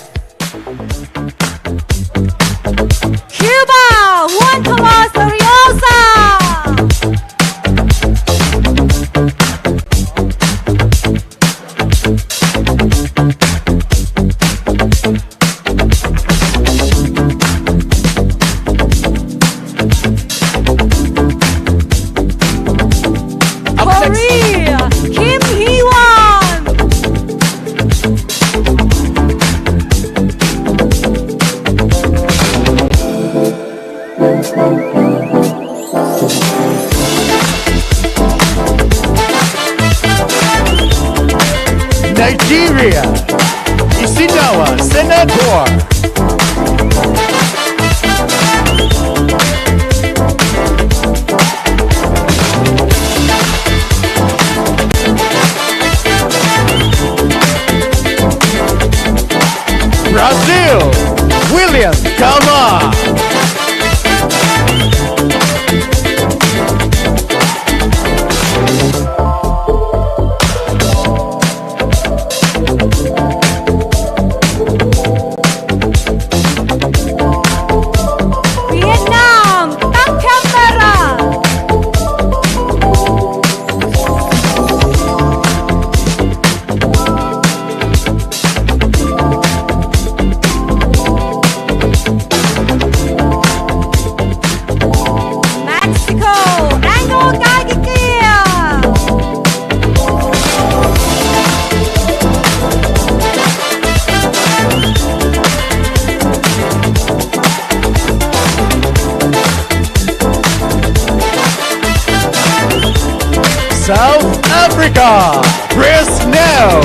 Speaker 5: Cuba, Juan Carlos Ariosa. Korea, Kim Hee-won.
Speaker 4: Nigeria, Isinawa Senator. Brazil, William Gama.
Speaker 5: Vietnam, Tăng Camera.
Speaker 4: South Africa, Chris Nell.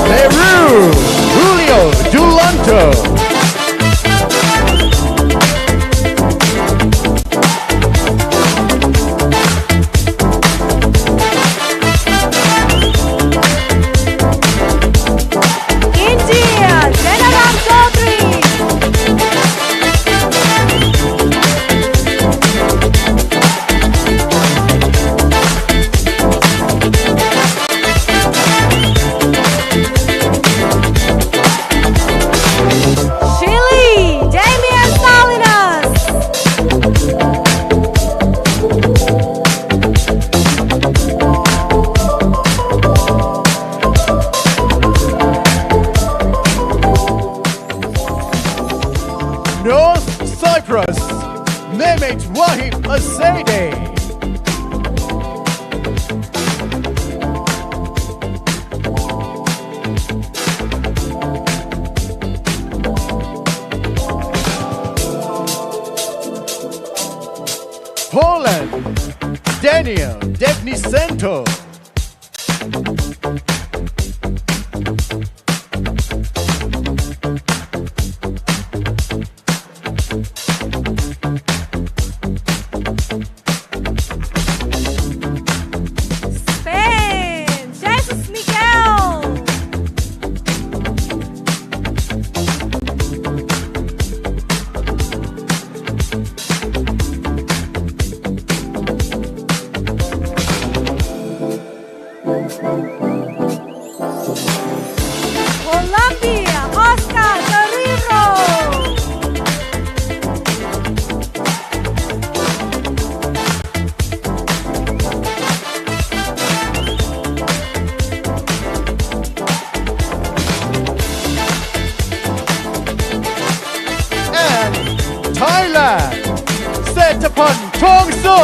Speaker 4: Peru, Julio Dulanto. North Cyprus, Mehmet Wahib Azadeh. Poland, Daniel Devnicento.
Speaker 5: Colombia, Oscar Guerrero.
Speaker 4: And Thailand, Setapon Tongso.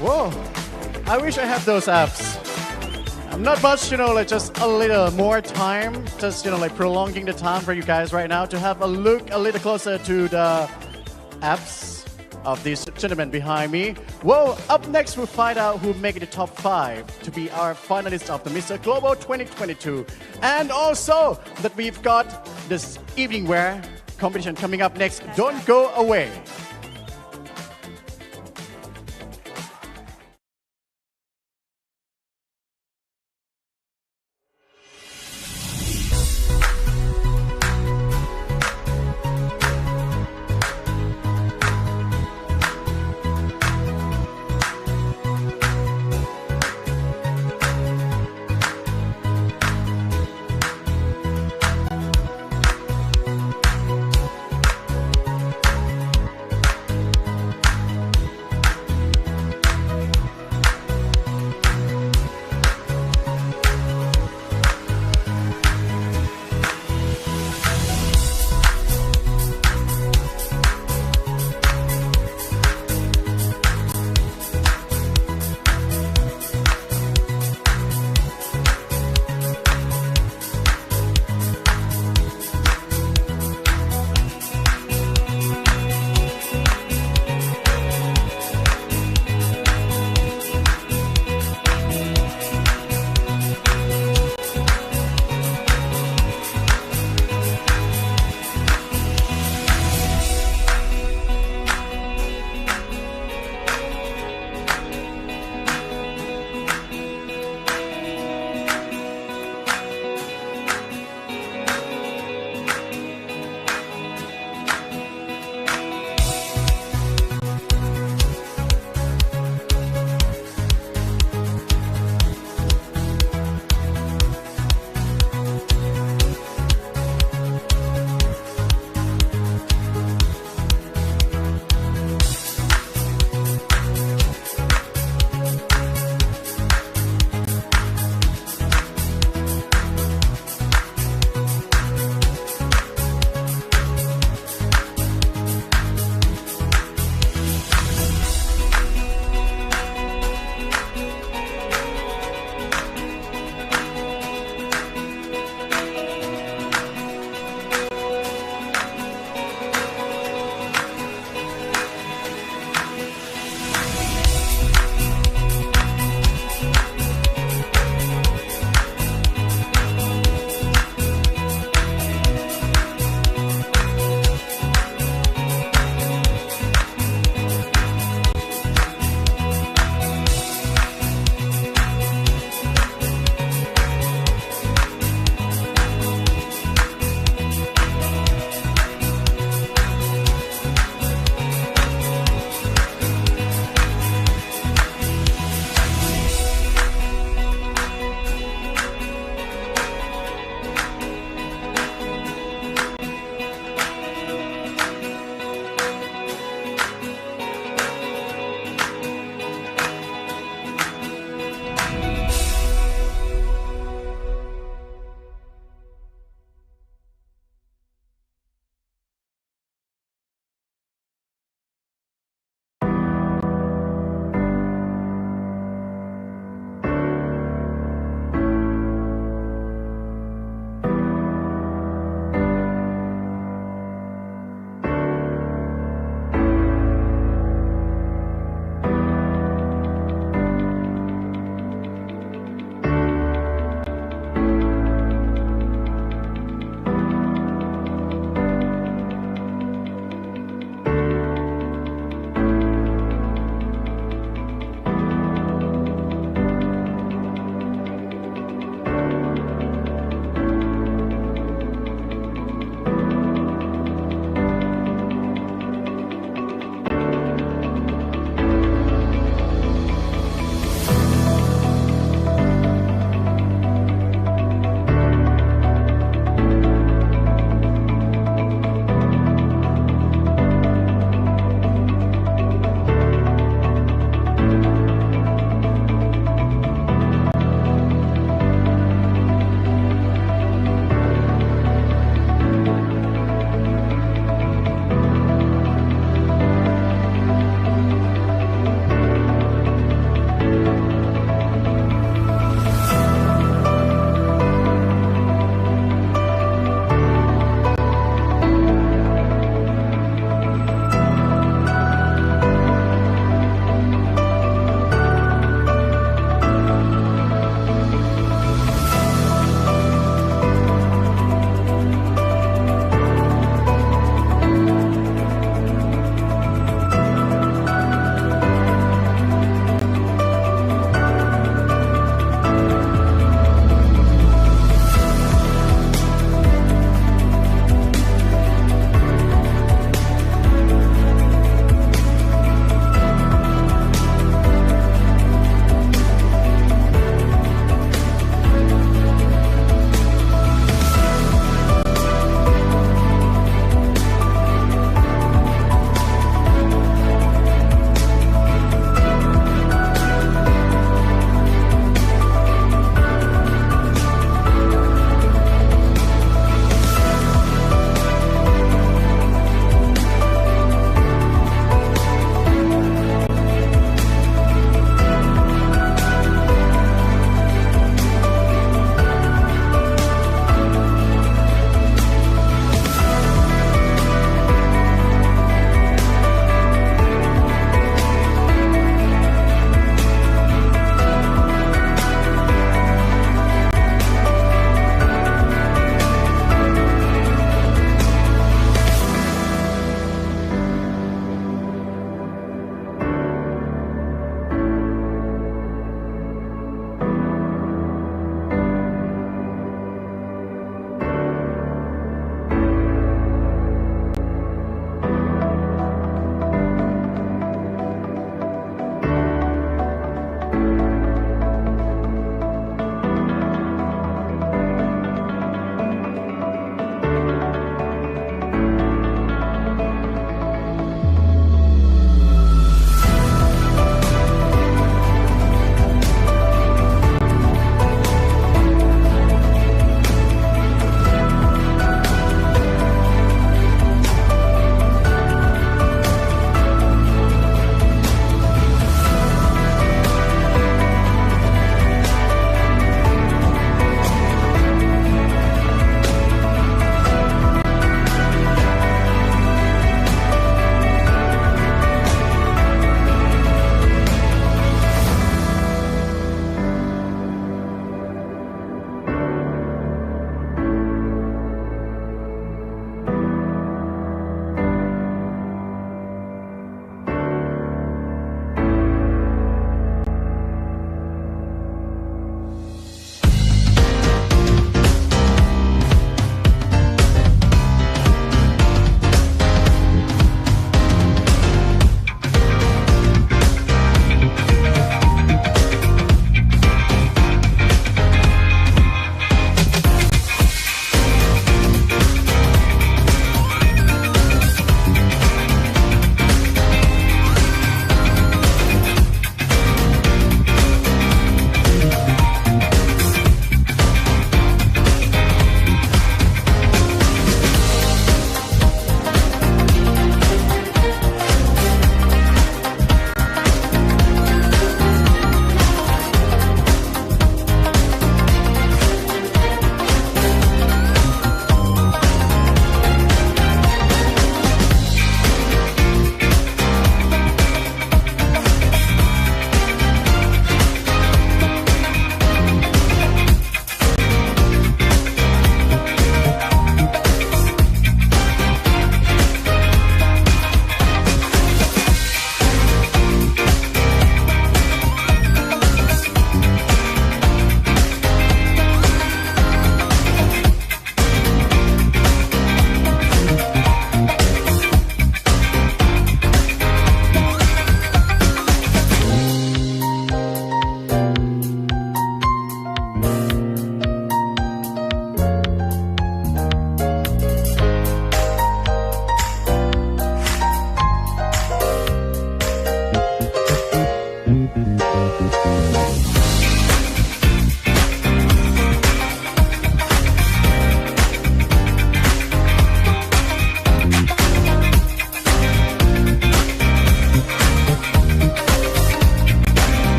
Speaker 4: Whoa, I wish I had those apps. I'm not much, like just a little more time, just, like prolonging the time for you guys right now to have a look a little closer to the apps of these gentlemen behind me. Whoa, up next we'll find out who make the top 5 to be our finalists of the Mr. Global 2022. And also that we've got this evening wear competition coming up next. Don't go away.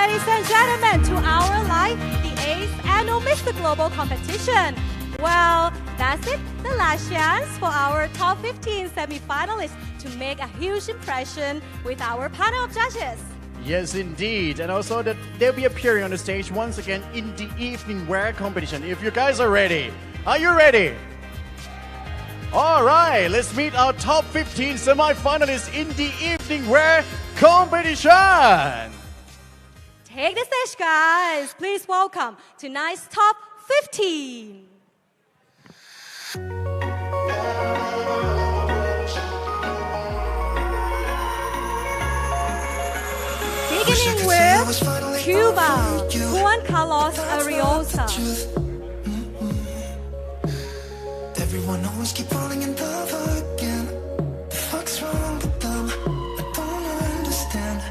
Speaker 5: ladies and gentlemen, to our live, the 8th annual Mr. Global competition. Well, that's it, the last chance for our top 15 semi-finalists to make a huge impression with our panel of judges.
Speaker 4: Yes, indeed. And also that they'll be appearing on the stage once again in the evening wear competition. If you guys are ready. Are you ready? All right, let's meet our top 15 semi-finalists in the evening wear competition.
Speaker 5: Take the stage, guys. Please welcome tonight's top 15. Beginning with Cuba, Juan Carlos Ariosa.
Speaker 1: Everyone always keep falling in love again. The fuck's wrong with them? I don't understand.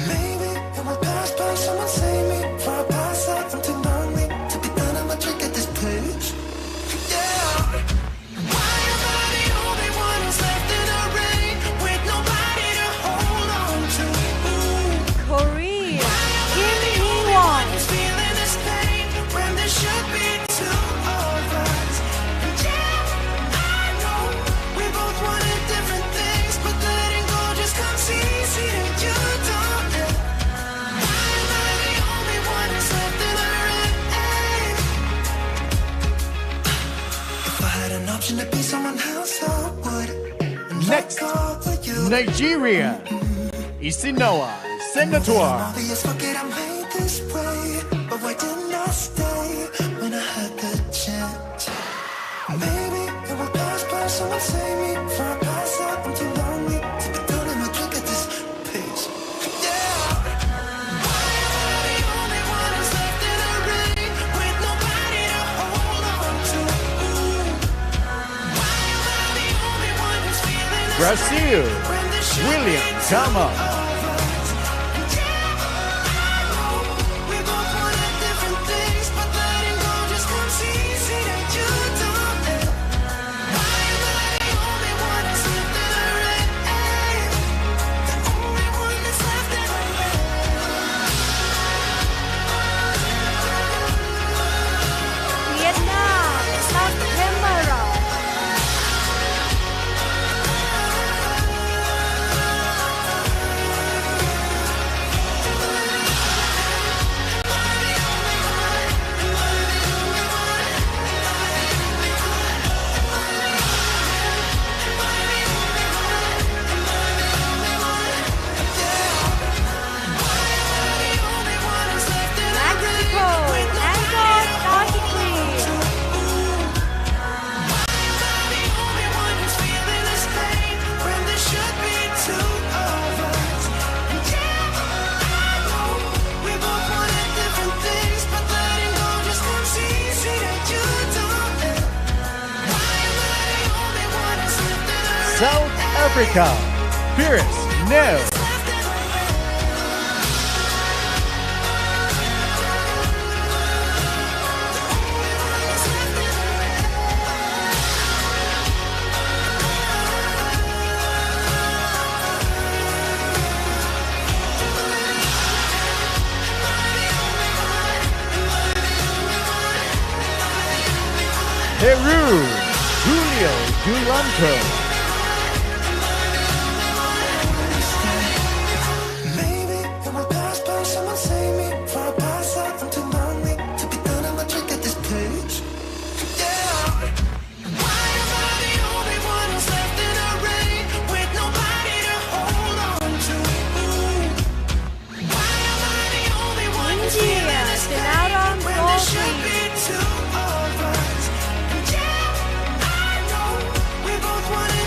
Speaker 1: Maybe it will pass by. Someone save me before I pass out. I'm too lonely to be done. I'm a drink at this place. Yeah. Why am I the only one who's left in the rain with nobody to hold on to?
Speaker 5: Korea, Kim Hee-won.
Speaker 1: Feeling this pain when there should be two of us. And yeah, I know we both wanted different things, but letting go just comes easy and you don't. Why am I the only one who's left in the rain? If I had an option to be someone else, I would.
Speaker 4: Next, Nigeria, Isinoa Senator.
Speaker 1: Obvious, fuck it, I'm made this way. But why didn't I stay when I had the chance? Maybe it will pass by. Someone save me before I pass out. I'm too lonely to be done. I'm a drink at this pace. Yeah. Why am I the only one who's left in the rain with nobody to hold on to? Why am I the only one who's feeling this
Speaker 4: Brazil,
Speaker 1: when there should
Speaker 4: William
Speaker 1: be
Speaker 4: Kama.
Speaker 1: we both wanted different things, but letting go just comes easy and you don't. Why am I the only one that's left in the rain? The only one that's left in the
Speaker 5: Vietnam, South Camera. Mexico, Anton Darcy.
Speaker 4: South Africa, Pierce Nell. Peru, Julio Dulanto.
Speaker 1: Maybe it will pass by. Someone save me before I pass out. I'm too lonely to be done. I'm a drink at this place. Yeah. Why am I the only one who's left in the rain with nobody to hold on to? Why am I the only one who's feeling this pain when there should be two of us? And yeah, I know we both wanted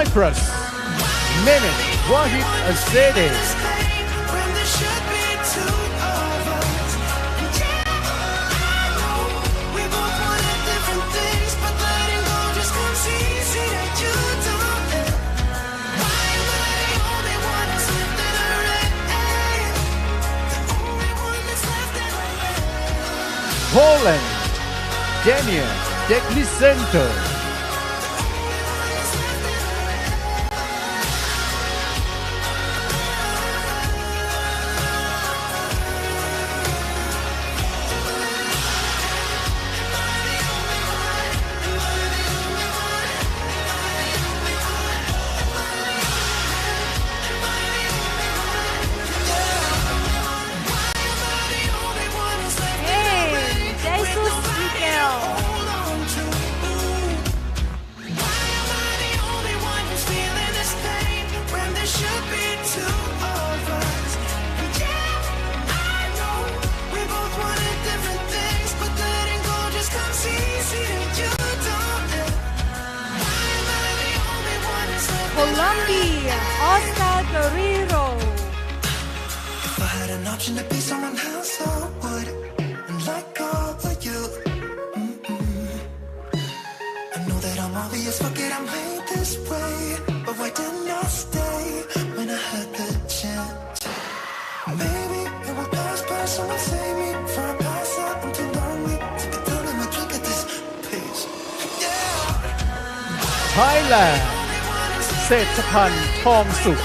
Speaker 4: Cyprus, Mehmet Wahid Azadeh.
Speaker 1: When there should be two of us. We both wanted different things, but letting go just comes easy that you don't. Why am I the only one that's left in a red? The only one that's left in a red.
Speaker 4: Poland, Daniel Deklicento.
Speaker 5: Hey, Jesus Miguel. Colombia, Oscar Guerrero.
Speaker 1: If I had an option to be someone else, I would. And like all of you, I know that I'm obvious, fuck it, I'm made this way. But why didn't I stay when I had the chance? Maybe it will pass by, someone save me before I pass out. I'm too lonely to be done and I drink at this pace.
Speaker 4: Thailand, Setapan Thomsuk.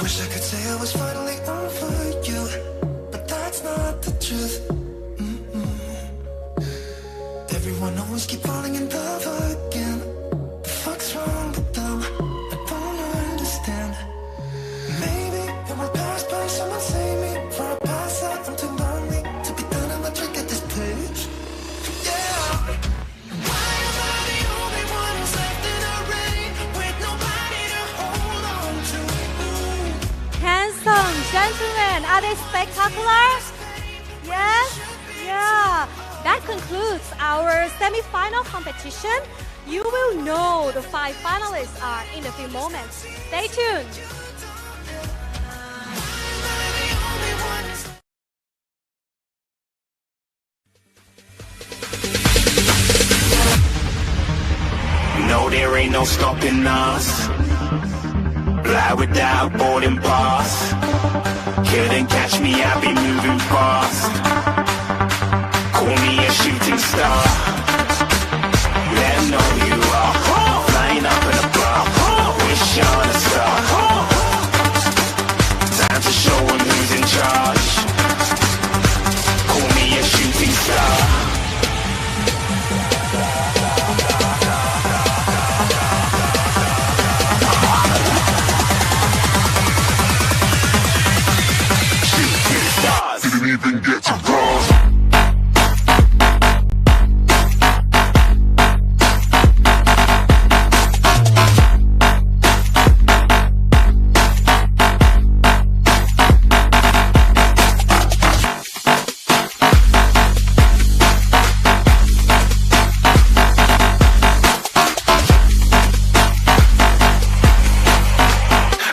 Speaker 1: Wish I could say I was finally over you, but that's not the truth. Everyone always keep falling in love again. The fuck's wrong with them? I don't understand. Maybe it will pass by, someone save me before I pass out. I'm too lonely to be done and I drink at this place. Yeah. Why am I the only one who's left in the rain with nobody to hold on to?
Speaker 5: Handsome gentlemen, are they spectacular? Yes? Yeah. That concludes our semi-final competition. You will know the 5 finalists are in a few moments. Stay tuned.
Speaker 2: No, there ain't no stopping us. Fly without boarding pass. Couldn't catch me, I be moving fast. Call me a shooting star. Let 'em know who you are. Flying up in a bar. Wish on a star. Time to show 'em who's in charge. Call me a shooting star. Didn't even get to cross.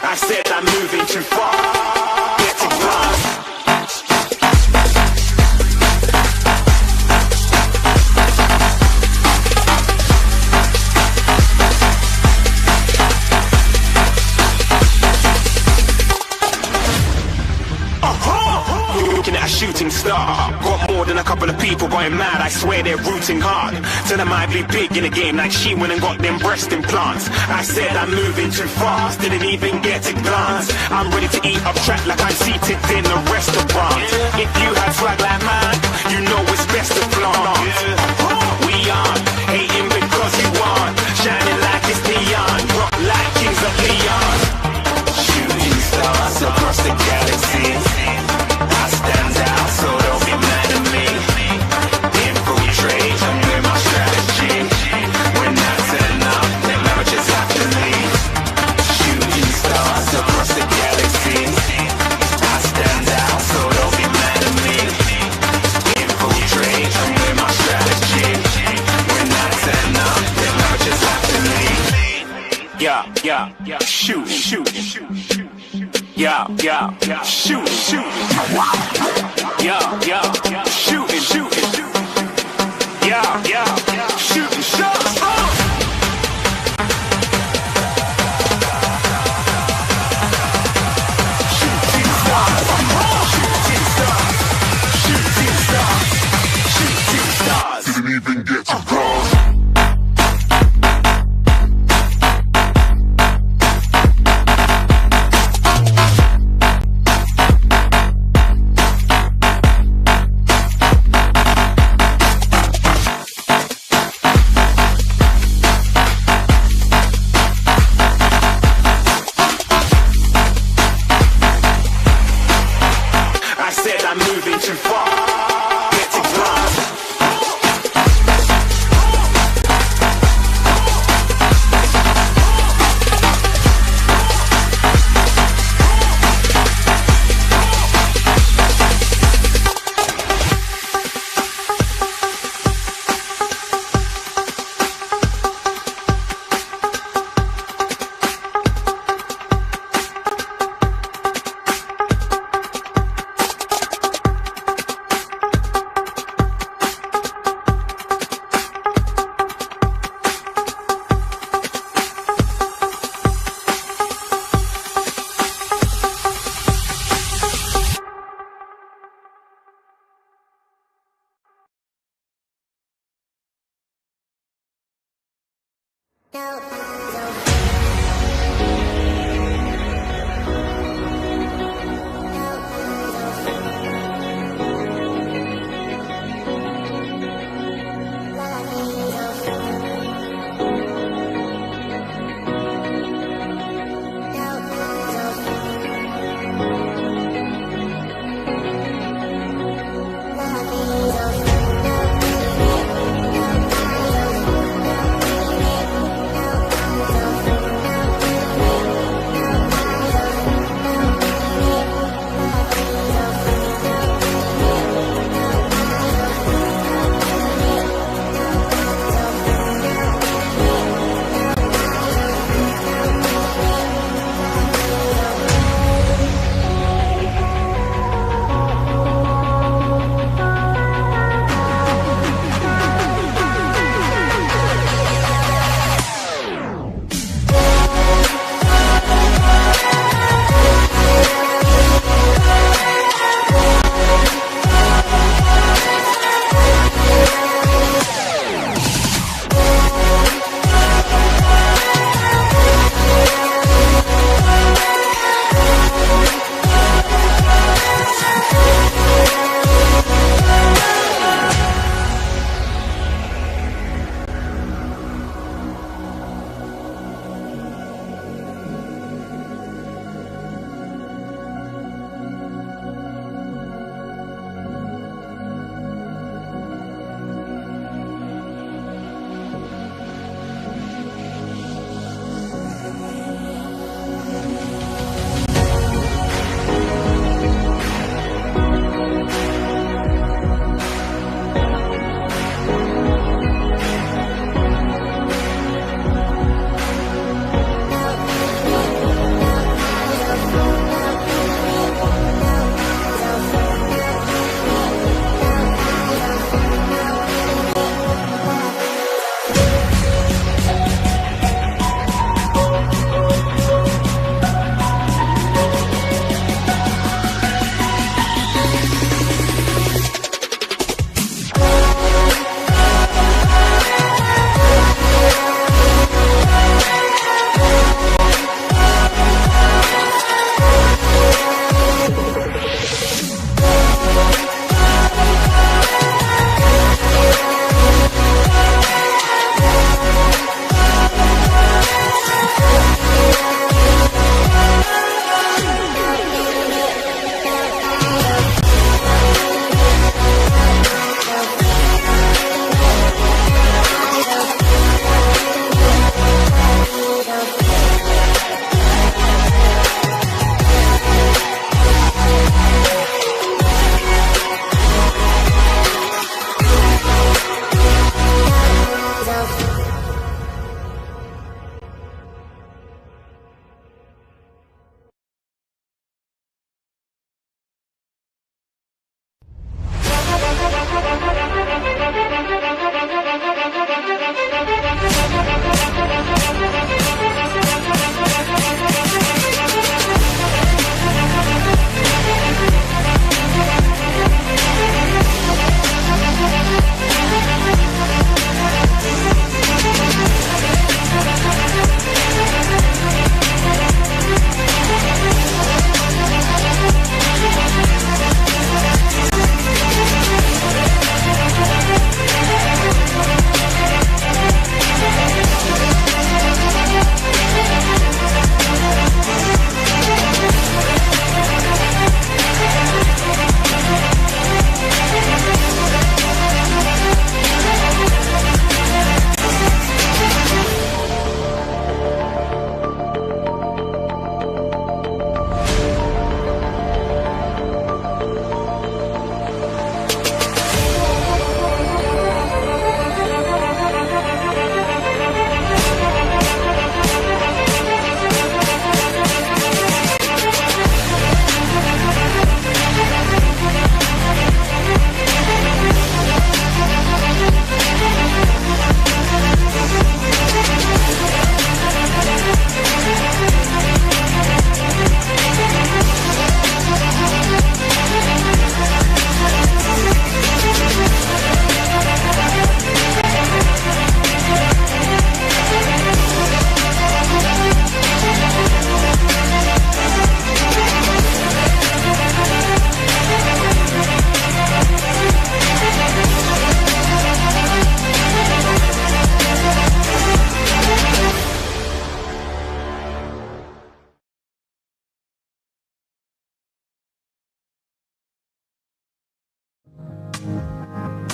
Speaker 2: I said I'm moving too far. Get to cross. star. Got more than a couple of people going mad, I swear they're rooting hard. Tell them I'd be big in the game like she went and got them breast implants. I said I'm moving too fast, didn't even get a glance. I'm ready to eat up track like I'm seated in a restaurant. If you had swag like mine, you know it's best to flaunt. We aren't hating because you aren't shining like it's neon, rock like kings of Leon. Shooting stars across the galaxy, I stand out, so don't be mad at me. Infiltrate, I'm with my strategy. When I turn up, them amateurs have to leave. Shooting stars across the galaxy, I stand out, so don't be mad at me. Infiltrate, I'm with my strategy. When I turn up, them amateurs have to leave. Yeah, shoot, yeah, shoot, yeah, shoot, yeah, shooting shots. Didn't even get to cross. I said I'm moving too far. Get to glass.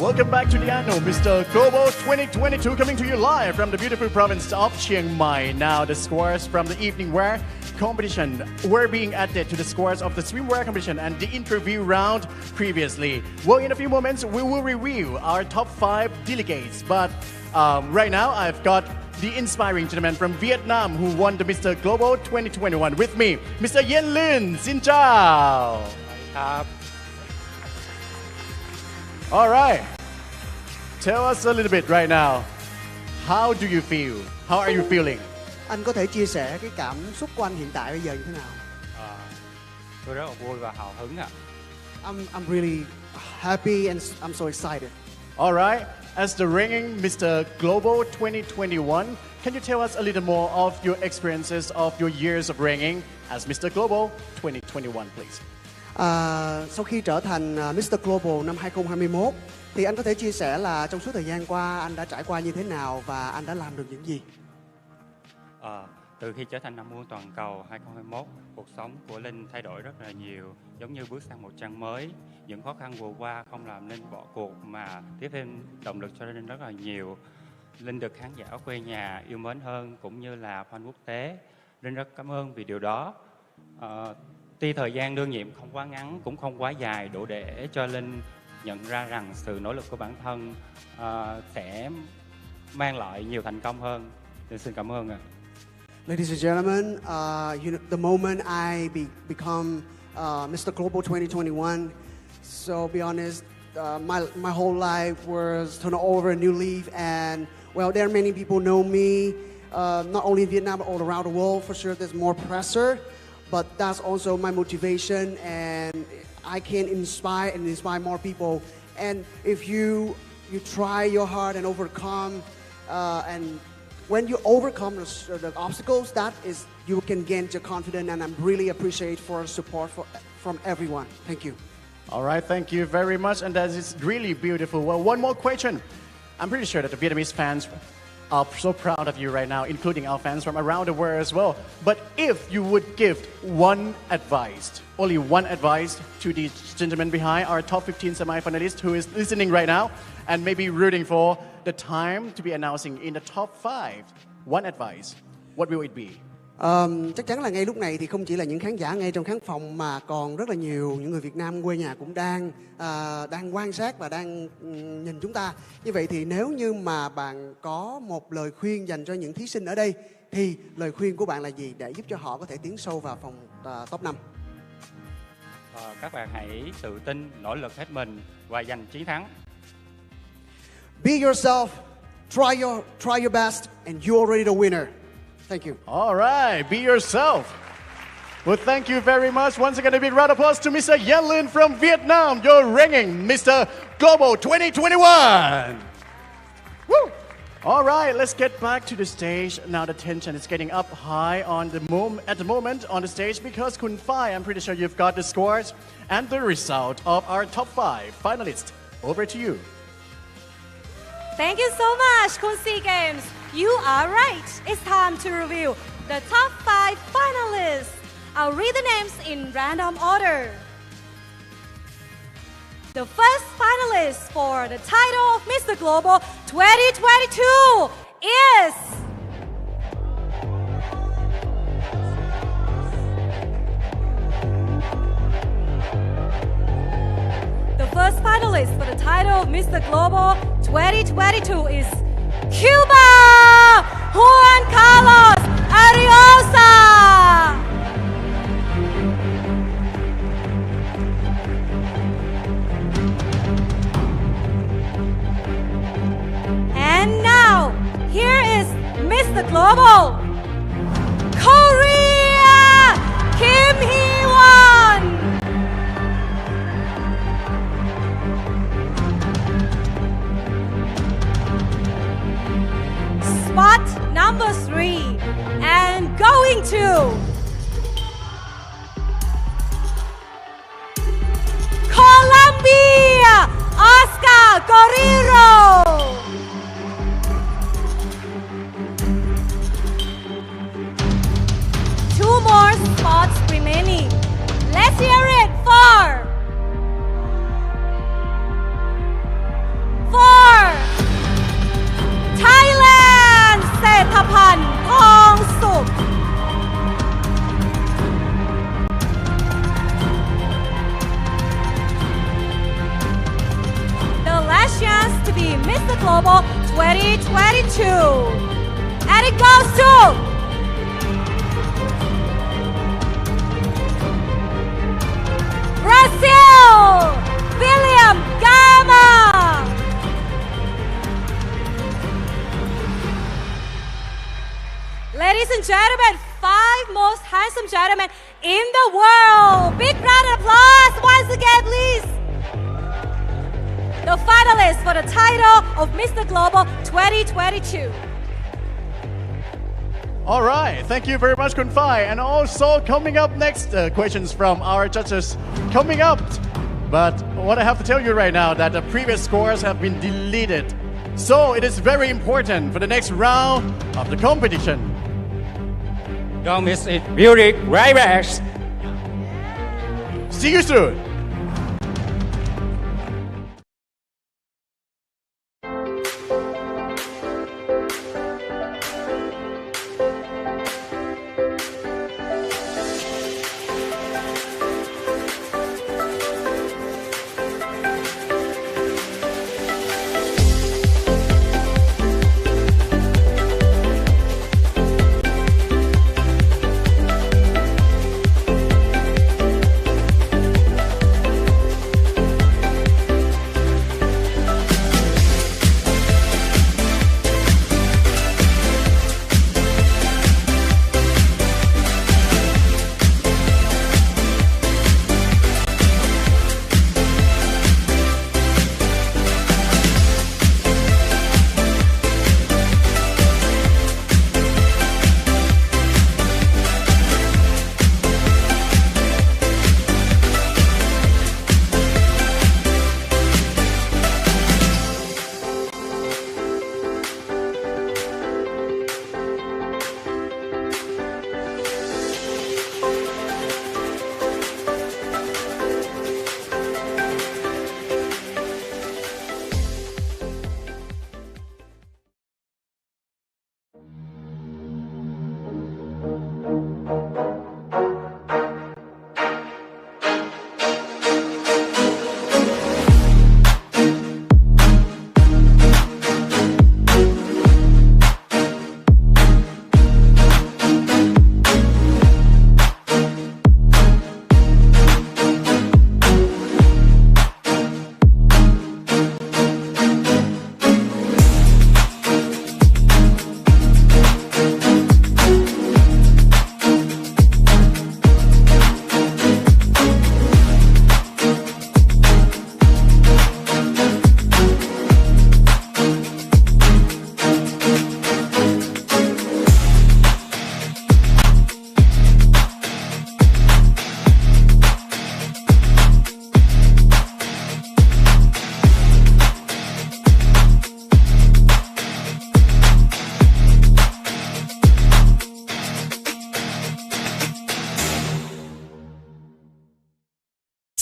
Speaker 4: Welcome back to the annual Mr. Global 2022, coming to you live from the beautiful province of Chiang Mai. Now, the scores from the evening wear competition were being added to the scores of the swimwear competition and the interview round previously. Well, in a few moments, we will review our top 5 delegates. But right now, I've got the inspiring gentleman from Vietnam who won the Mr. Global 2021 with me, Mr. Yen Lin. Xin chào. All right. Tell us a little bit right now. How do you feel? How are you feeling?
Speaker 11: Anh có thể chia sẻ cái cảm xúc của anh hiện tại bây giờ như thế nào?
Speaker 7: Tôi rất là vui và hào hứng ạ.
Speaker 11: I'm really happy and I'm so excited.
Speaker 4: All right. As the reigning Mr. Global 2021, can you tell us a little more of your experiences of your years of reigning as Mr. Global 2021, please?
Speaker 11: Sau khi trở thành Mr. Global năm 2021 thì anh có thể chia sẻ là trong suốt thời gian qua anh đã trải qua như thế nào và anh đã làm được những gì?
Speaker 7: Từ khi trở thành năm vương toàn cầu 2021, cuộc sống của Linh thay đổi rất là nhiều, giống như bước sang một trang mới. Những khó khăn vừa qua không làm Linh bỏ cuộc mà tiếp thêm động lực cho Linh rất là nhiều. Linh được khán giả quê nhà yêu mến hơn cũng như là fan quốc tế. Linh rất cảm ơn vì điều đó. Tuy thời gian đương nhiệm không quá ngắn cũng không quá dài đủ để cho Linh nhận ra rằng sự nỗ lực của bản thân sẽ mang lại nhiều thành công hơn. Linh xin cảm ơn ạ.
Speaker 11: Ladies and gentlemen, the moment I become Mr. Global 2021, so be honest, my whole life was turned over a new leaf, and well, there are many people know me, not only in Vietnam but all around the world. For sure, there's more pressure, but that's also my motivation, and I can inspire more people. And if you try your hard and overcome, and when you overcome the obstacles, that is you can gain your confidence, and I'm really appreciate for support from everyone. Thank you.
Speaker 4: All right, thank you very much, and that is really beautiful. Well, one more question. I'm pretty sure that the Vietnamese fans are so proud of you right now, including our fans from around the world as well. But if you would give only one advice to the gentleman behind our top 15 semi-finalists who is listening right now and maybe rooting for the time to be announcing in the top 5, one advice, what will it be?
Speaker 11: Chắc chắn là ngay lúc này thì không chỉ là những khán giả ngay trong khán phòng mà còn rất là nhiều những người Việt Nam quê nhà cũng đang quan sát và đang nhìn chúng ta. Như vậy thì nếu như mà bạn có một lời khuyên dành cho những thí sinh ở đây thì lời khuyên của bạn là gì để giúp cho họ có thể tiến sâu vào vòng top 5?
Speaker 7: Các bạn hãy tự tin, nỗ lực hết mình và giành chiến thắng.
Speaker 11: Be yourself, try your best, and you're already the winner. Thank you.
Speaker 4: All right, be yourself. Well, thank you very much. Once again, a big round of applause to Mr. Yen Lin from Vietnam. You're ringing Mr. Global 2021. Woo! All right, let's get back to the stage. Now the tension is getting up high at the moment on the stage because Kun Fai, I'm pretty sure you've got the scores and the result of our top 5 finalists. Over to you.
Speaker 5: Thank you so much, Kun SEA Games. You are right. It's time to reveal the top 5 finalists. I'll read the names in random order. The first finalist for the title of Mr. Global 2022 is the first finalist for the title of Mr. Global 2022 is Cuba, Juan Carlos Ariosa. And now, here is Mr. Global, Korea, Kim Hee-won. Spot number 3, and going to Colombia, Oscar Guerrero. Two more spots remaining. Let's hear it for Thailand, Setapan Thongsup. The last chance to be Mr. Global 2022. And it goes to Brazil, William Gama. Ladies and gentlemen, 5 most handsome gentlemen in the world. Big round of applause once again, please. The finalists for the title of Mr. Global 2022.
Speaker 4: All right, thank you very much, Kun Fai. And also coming up next, questions from our judges coming up. But what I have to tell you right now that the previous scores have been deleted. So it is very important for the next round of the competition.
Speaker 3: Don't miss it. Beauty, right back.
Speaker 4: See you soon.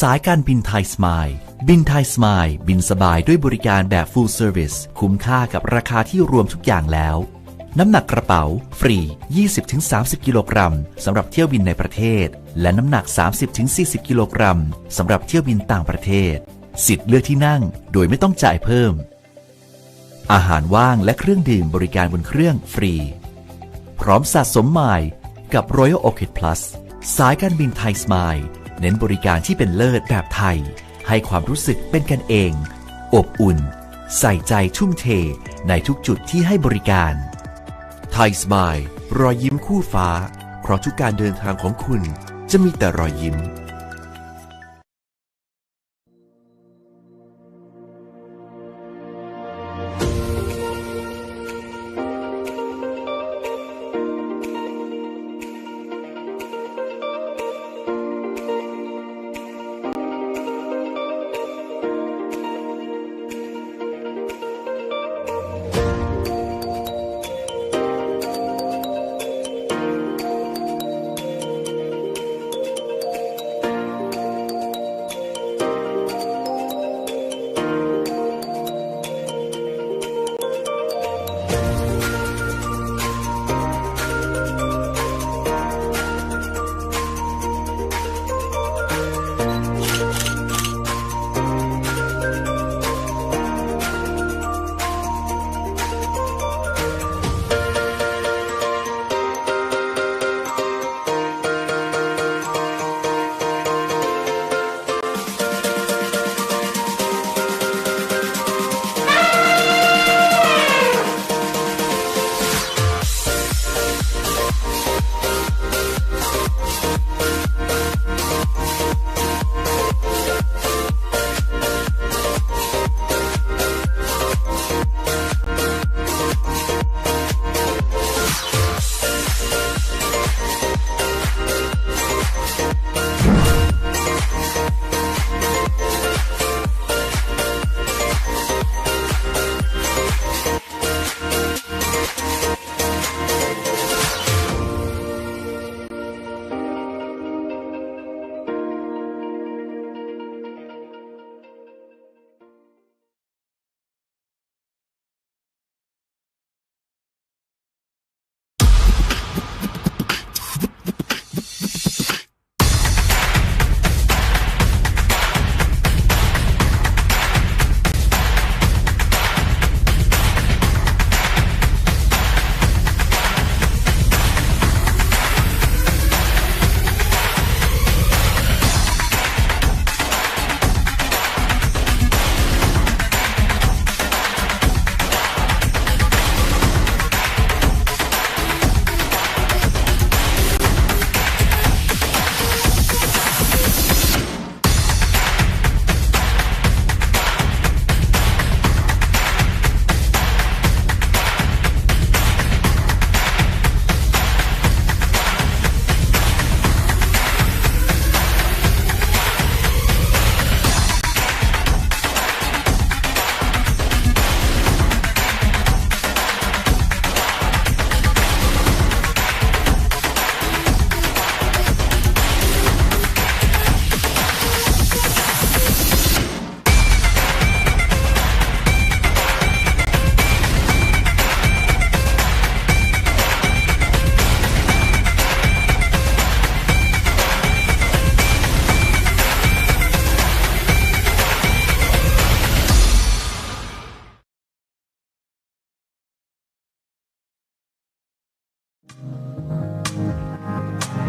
Speaker 6: สายการบินไทยสมายบินไทยสมายบินสบายด้วยบริการแบบ Full Service คุ้มค่ากับราคาที่รวมทุกอย่างแล้วน้ำหนักกระเป๋าฟรี 20-30 กิโลกรัมสำหรับเที่ยวบินในประเทศและน้ำหนัก 30-40 กิโลกรัมสำหรับเที่ยวบินต่างประเทศสิทธิ์เลือกที่นั่งโดยไม่ต้องจ่ายเพิ่มอาหารว่างและเครื่องดื่มบริการบนเครื่องฟรีพร้อมสะสมไมล์กับ Royal Orchid Plus สายการบินไทยสมายเน้นบริการที่เป็นเลิศแบบไทยให้ความรู้สึกเป็นกันเองอบอุ่นใส่ใจทุ่มเทในทุกจุดที่ให้บริการไทยสมายรอยยิ้มคู่ฟ้าเพราะทุกการเดินทางของคุณจะมีแต่รอยยิ้ม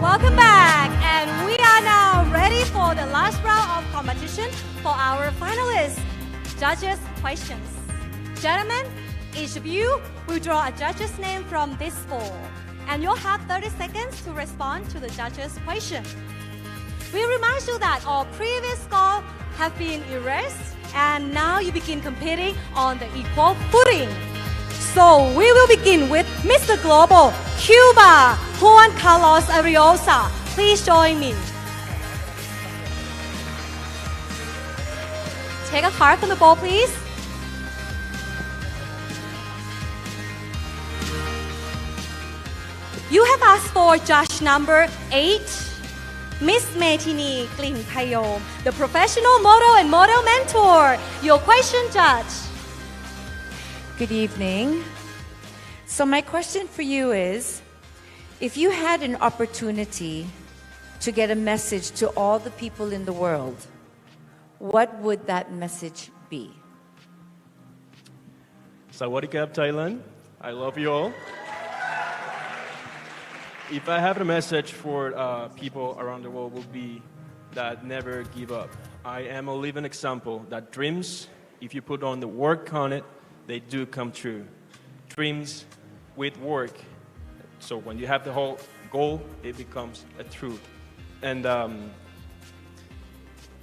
Speaker 5: Welcome back, and we are now ready for the last round of competition for our finalists. Judges' questions. Gentlemen, each of you will draw a judge's name from this bowl, and you'll have 30 seconds to respond to the judge's question. We remind you that all previous scores have been erased, and now you begin competing on the equal footing. So we will begin with Mr. Global, Cuba, Juan Carlos Ariosa. Please join me. Take a card from the bowl, please. You have asked for judge number 8, Miss Metini Klin Payom, the professional model and model mentor. Your question, Judge.
Speaker 8: Good evening. So my question for you is, if you had an opportunity to get a message to all the people in the world, what would that message be?
Speaker 9: Sawadee Krap, Thailand. I love you all. If I have a message for people around the world, would be that never give up. I am a living example that dreams, if you put on the work on it, they do come true. Dreams with work. So when you have the whole goal, it becomes a truth. And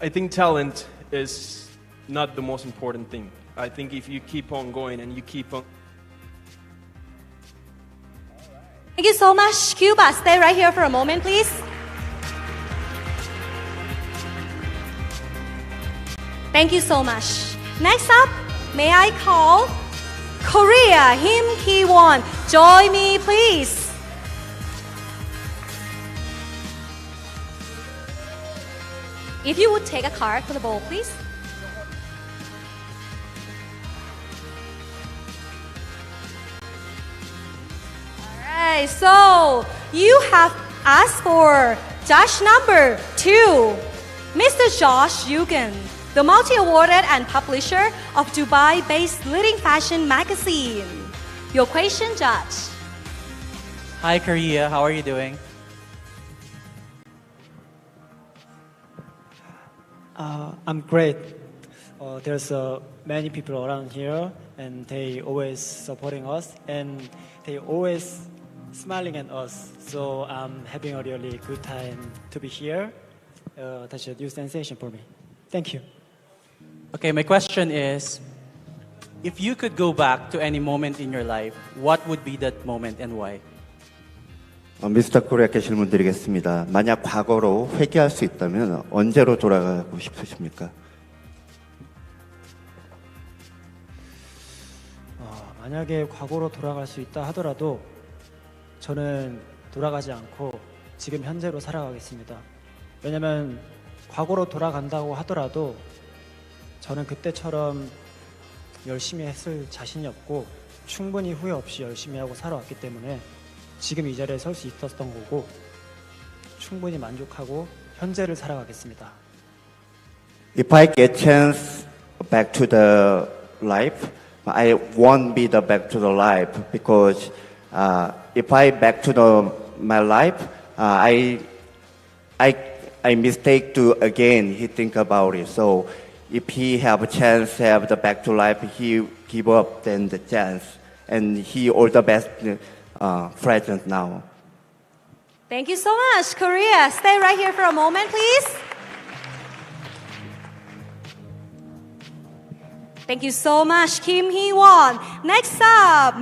Speaker 9: I think talent is not the most important thing. I think if you keep on going and you keep on...
Speaker 5: Thank you so much, Cuba. Stay right here for a moment, please. Thank you so much. Next up, may I call Korea, Him Ki-won. Join me, please. If you would take a card for the bowl, please. Alright, so you have asked for judge number 2, Mr. Josh Yugen, the multi-awarded and publisher of Dubai-based leading fashion magazine. Your question, Judge.
Speaker 23: Hi, Korea. How are you doing?
Speaker 24: I'm great. There's many people around here, and they always supporting us, and they always smiling at us. So I'm having a really good time to be here. That's a new sensation for me. Thank you.
Speaker 23: Okay, my question is, if you could go back to any moment in your life, what would be that moment and why?
Speaker 25: 미스터 코리아께 질문 드리겠습니다. 만약 과거로 회귀할 수 있다면 언제로 돌아가고 싶으십니까?
Speaker 24: 만약에 과거로 돌아갈 수 있다 하더라도 저는 돌아가지 않고 지금 현재로 살아가겠습니다. 왜냐면 과거로 돌아간다고 하더라도 저는 그때처럼 열심히 했을 자신이 없고 충분히 후회 없이 열심히 하고 살아왔기 때문에 지금 이 자리에 설 수 있었던 거고 충분히 만족하고 현재를 살아가겠습니다.
Speaker 25: If I get chance back to the life, I won't be the back to the life because if I back to my life, I mistake to again. He think about it. So if he have a chance to have the back to life, he give up then the chance, and he all the best present now.
Speaker 5: Thank you so much, Korea. Stay right here for a moment, please. Thank you so much, Kim Hee-won. Next up,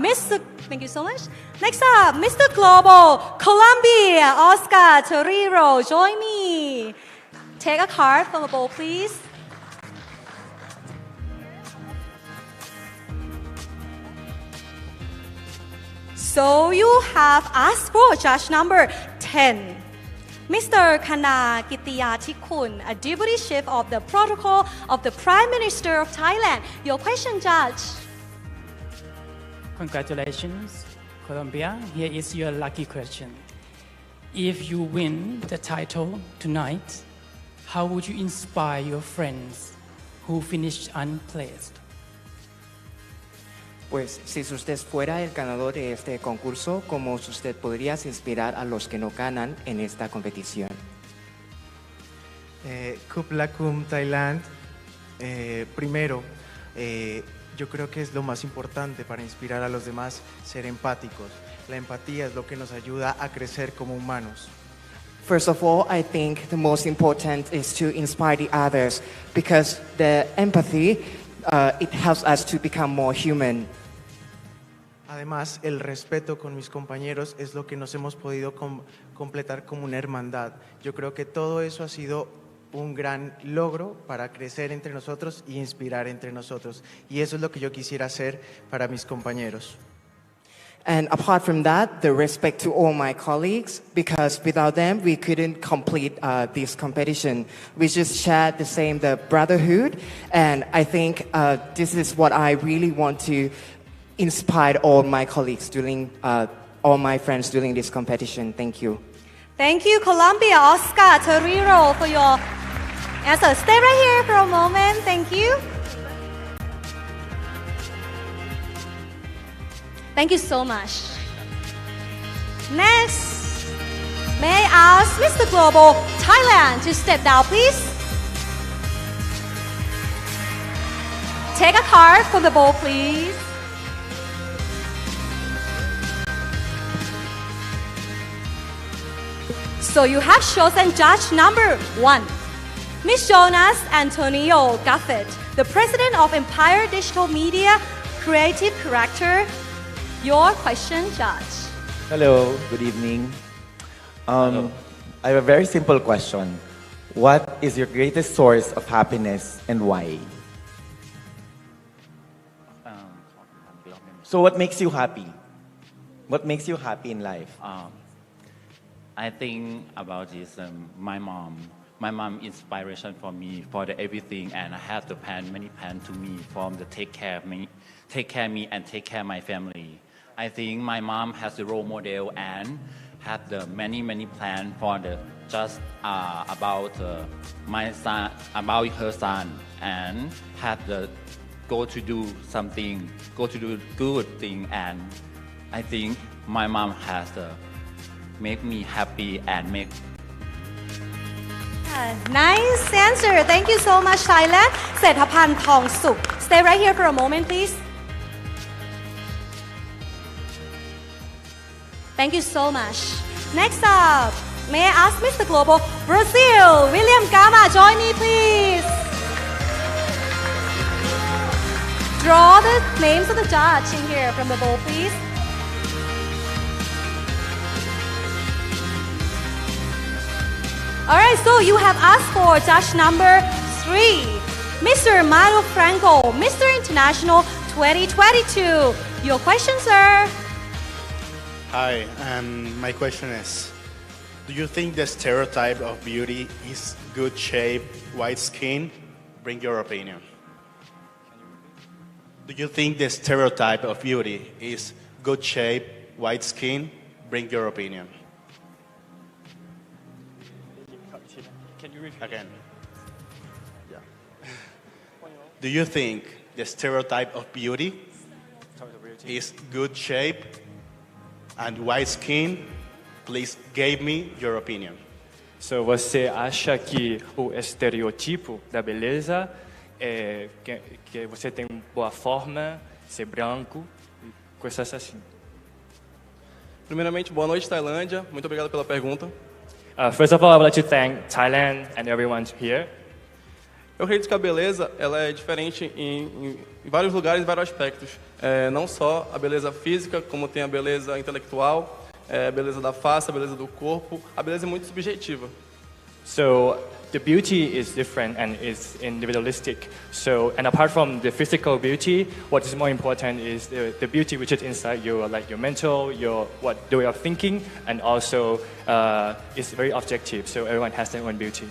Speaker 5: Thank you so much. Next up, Mr. Global, Colombia, Oscar Toriro. Join me. Take a card from the bowl, please. So you have asked for judge number 10, Mr. Kana Kittiyatikun, a deputy chief of the protocol of the Prime Minister of Thailand. Your question, Judge.
Speaker 26: Congratulations, Colombia. Here is your lucky question. If you win the title tonight, how would you inspire your friends who finished unplaced?
Speaker 14: Pues si usted fuera el ganador de este concurso, ¿cómo usted podría inspirar a los que no ganan en esta competición?
Speaker 27: Kuplakum, Thailand. Primero, yo creo que es lo más importante para inspirar a los demás, ser empáticos. La empatía es lo que nos ayuda a crecer como humanos.
Speaker 14: First of all, I think the most important is to inspire the others because the empathy, it helps us to become more human.
Speaker 27: Además, el respeto con mis compañeros es lo que nos hemos podido completar como una hermandad. Yo creo que todo eso ha sido un gran logro para crecer entre nosotros y inspirar entre nosotros. Y eso es lo que yo quisiera hacer para mis compañeros.
Speaker 14: And apart from that, the respect to all my colleagues, because without them, we couldn't complete this competition. We just shared the brotherhood, and I think this is what I really want to inspire all my colleagues all my friends during this competition. Thank you.
Speaker 5: Thank you, Colombia, Oscar, Toriro, for your answer. Stay right here for a moment. Thank you. Thank you so much. Next, may I ask Mr. Global Thailand to step down, please? Take a card from the bowl, please. So you have chosen judge number 1, Ms. Jonas Antonio Gaffett, the president of Empire Digital Media, creative director. Your question, Judge.
Speaker 10: Hello, good evening. I have a very simple question. What is your greatest source of happiness and why? So what makes you happy? What makes you happy in life?
Speaker 22: I think about this, my mom. My mom inspiration for me for everything, and I have many plans to me from the take care of me and take care of my family. I think my mom has the role model and have the many plans for about my son, about her son, and have the go to do good thing. And I think my mom has make me happy and make.
Speaker 5: Nice answer. Thank you so much, Thailand. Sethapan Thong Suk. Stay right here for a moment, please. Thank you so much. Next up, may I ask Mr. Global Brazil, William Gama, join me, please. Draw the names of the judge in here from the bowl, please. All right, so you have asked for judge number 3, Mr. Mario Franco, Mr. International 2022. Your question, sir?
Speaker 12: Hi, my question is, do you think the stereotype of beauty is good shape, white skin? Bring your opinion. Do you think the stereotype of beauty is good shape, white skin? Bring your opinion.
Speaker 9: Can you repeat?
Speaker 12: Again. Yeah. Do you think the stereotype of beauty is good shape and white skin? Please give me your opinion.
Speaker 13: So você acha que o estereotipo da beleza é que você tem boa forma, ser branco, coisas assim?
Speaker 9: Primeiramente, boa noite, Tailândia. Muito obrigado pela pergunta.
Speaker 13: First of all, I would like to thank Thailand and everyone here.
Speaker 9: Eu acredito que a beleza ela é diferente em vários lugares, em vários aspectos. Não só a beleza física, como tem a beleza intelectual, a beleza da face, a beleza do corpo. A beleza é muito subjetiva.
Speaker 13: So the beauty is different and is individualistic. So, and apart from the physical beauty, what is more important is the beauty which is inside you, like your mental, the way of thinking, and also it's very objective. So everyone has their own beauty.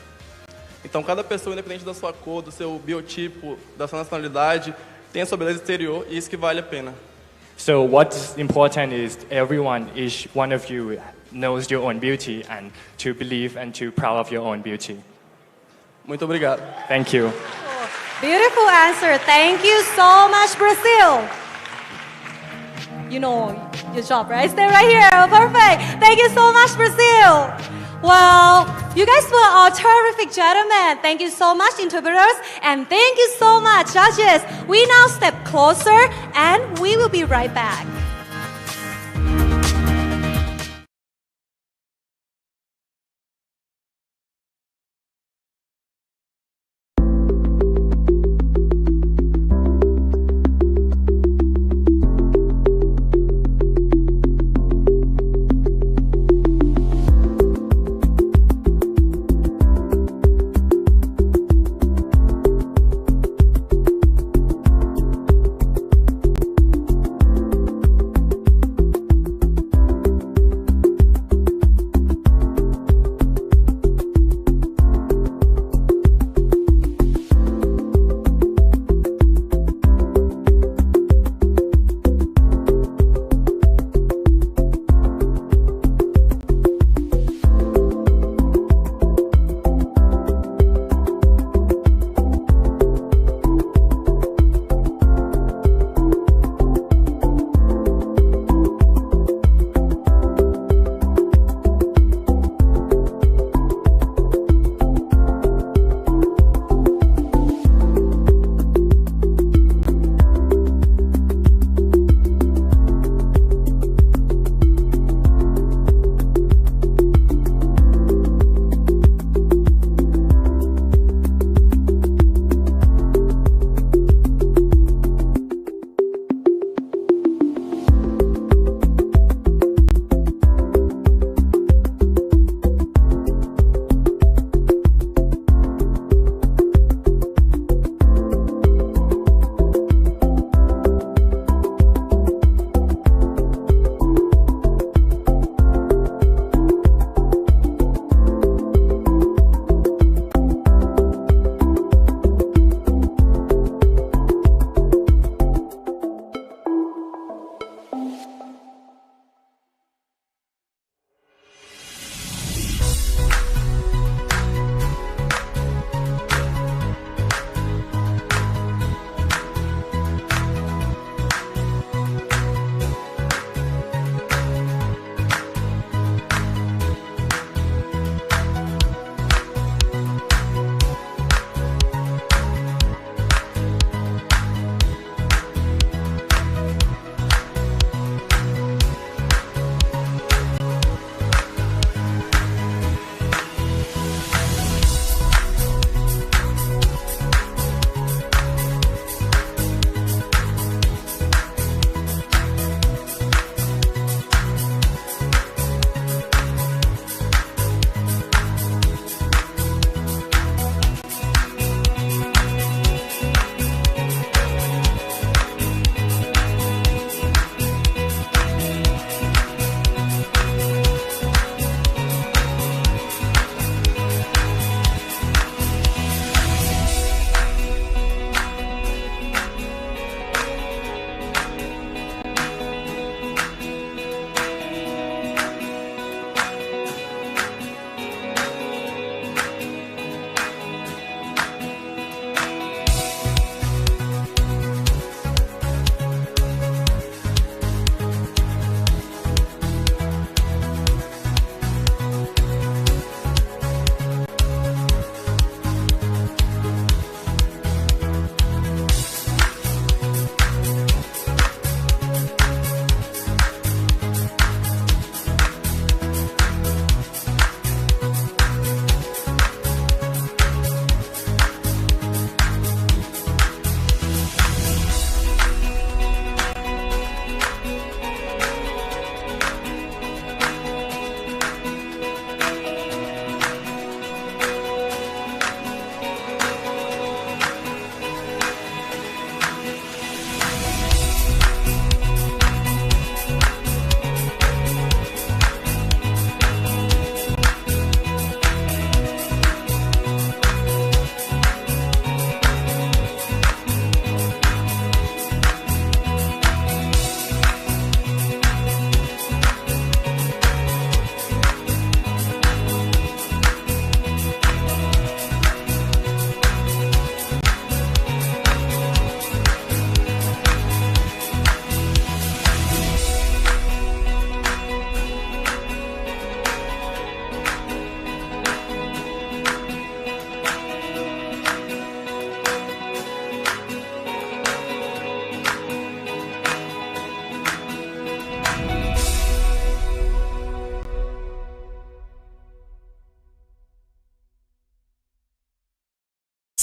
Speaker 9: Então, cada pessoa, independente da sua cor, do seu biotipo, da sua nacionalidade, tem a sua beleza exterior e isso que vale a pena.
Speaker 13: So what's important is everyone, each one of you knows your own beauty and to believe and to proud of your own beauty.
Speaker 9: Muito obrigado.
Speaker 13: Thank you.
Speaker 5: Beautiful answer. Thank you so much, Brazil. You know your job, right? Stay right here. Perfect. Thank you so much, Brazil. Well, you guys were all terrific gentlemen. Thank you so much, interpreters. And thank you so much, judges. We now step closer and we will be right back.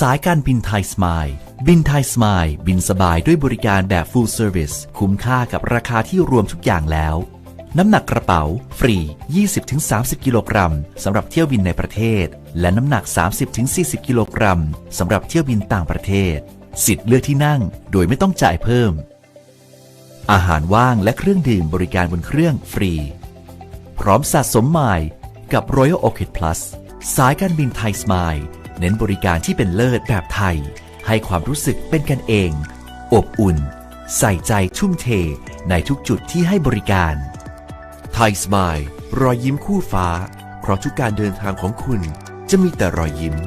Speaker 6: สายการบินไทยสมายบินไทยสมายบินสบายด้วยบริการแบบ full service คุ้มค่ากับราคาที่รวมทุกอย่างแล้วน้ำหนักกระเป๋าฟรี 20-30 กิโลกรัมสำหรับเที่ยวบินในประเทศและน้ำหนัก 30-40 กิโลกรัมสำหรับเที่ยวบินต่างประเทศสิทธิ์เลือกที่นั่งโดยไม่ต้องจ่ายเพิ่มอาหารว่างและเครื่องดื่มบริการบนเครื่องฟรีพร้อมสะสมไมล์กับ Royal Orchid Plus สายการบินไทยสมายเน้นบริการที่เป็นเลิศแบบไทยให้ความรู้สึกเป็นกันเองอบอุ่นใส่ใจทุ่มเทในทุกจุดที่ให้บริการไทยสมายรอยยิ้มคู่ฟ้าเพราะทุกการเดินทางของคุณจะมีแต่รอยยิ้ม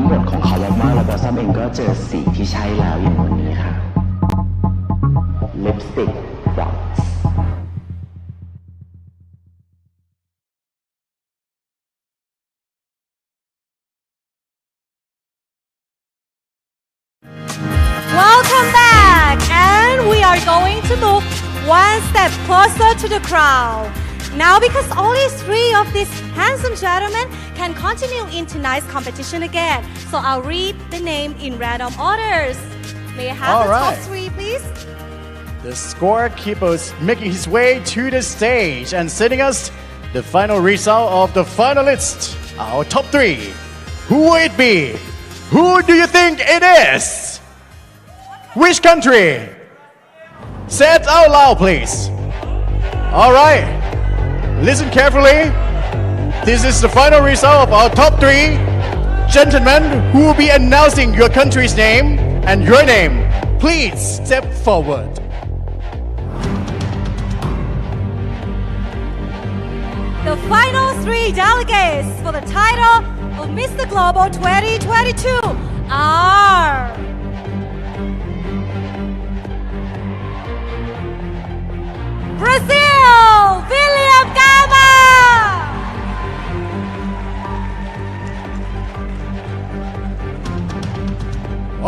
Speaker 15: บทของเขามากๆแล้วก็ซ้ำเองก็เจอสีที่ใช่แล้วอย่างวันนี้ค่ะ Lipstick Rocks
Speaker 5: Welcome back, and we are going to move one step closer to the crowd. Now, because only 3 of these handsome gentlemen can continue in tonight's competition again, so I'll read the name in random orders. May I have
Speaker 4: All
Speaker 5: the top
Speaker 4: right.
Speaker 5: 3, please?
Speaker 4: The scorekeeper's making his way to the stage and sending us the final result of the finalists. Our top 3. Who will it be? Who do you think it is? Which country? Say it out loud, please. All right. Listen carefully. This is the final result of our top 3 gentlemen who will be announcing your country's name and your name. Please step forward.
Speaker 5: The final 3 delegates for the title of Mr. Global 2022 are Brazil, William Gama.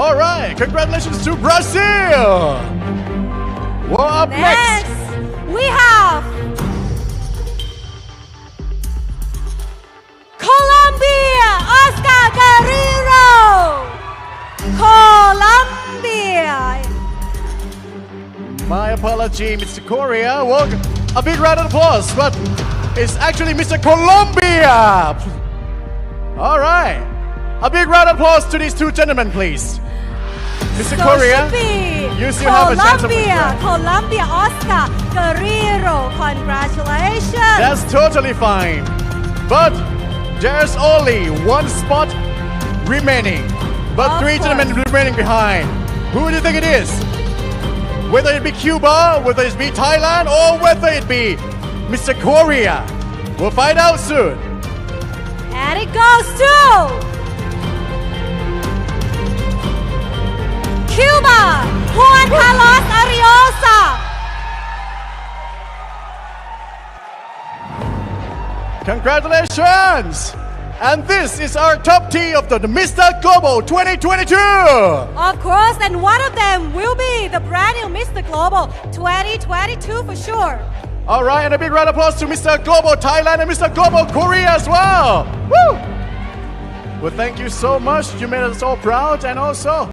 Speaker 4: All right, congratulations to Brazil. Well, up next,
Speaker 5: we have Colombia, Oscar Guerrero. Colombia.
Speaker 4: my apology, Mr. Korea. Well, a big round of applause, but it's actually Mr. Colombia. All right, a big round of applause to these 2 gentlemen, please. Mr.
Speaker 5: So
Speaker 4: Korea,
Speaker 5: should be
Speaker 4: you still have a chance of
Speaker 5: Colombia, Oscar Guerrero. Congratulations.
Speaker 4: That's totally fine. But there's only 1 spot remaining. But
Speaker 5: Of
Speaker 4: 3 gentlemen remaining behind. Who do you think it is? Whether it be Cuba, whether it be Thailand, or whether it be Mr. Korea. We'll find out soon.
Speaker 5: And it goes to Cuba, Juan Carlos Ariosa.
Speaker 4: Congratulations! And this is our top T of the Mr. Global 2022!
Speaker 5: Of course, and one of them will be the brand new Mr. Global 2022 for sure.
Speaker 4: All right, and a big round of applause to Mr. Global Thailand and Mr. Global Korea as well. Woo! Well, thank you so much. You made us all proud, and also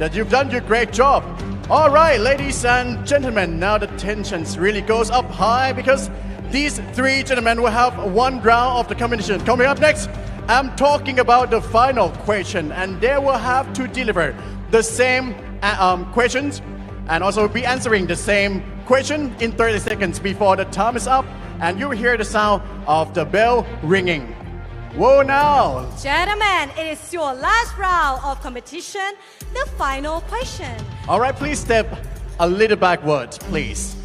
Speaker 4: that you've done your great job. All right, ladies and gentlemen, now the tensions really goes up high because these 3 gentlemen will have 1 round of the competition. Coming up next, I'm talking about the final question, and they will have to deliver the same questions and also be answering the same question in 30 seconds before the time is up, and you will hear the sound of the bell ringing. Whoa now!
Speaker 5: Gentlemen, it is your last round of competition, the final question.
Speaker 4: All right, please step a little backward, please.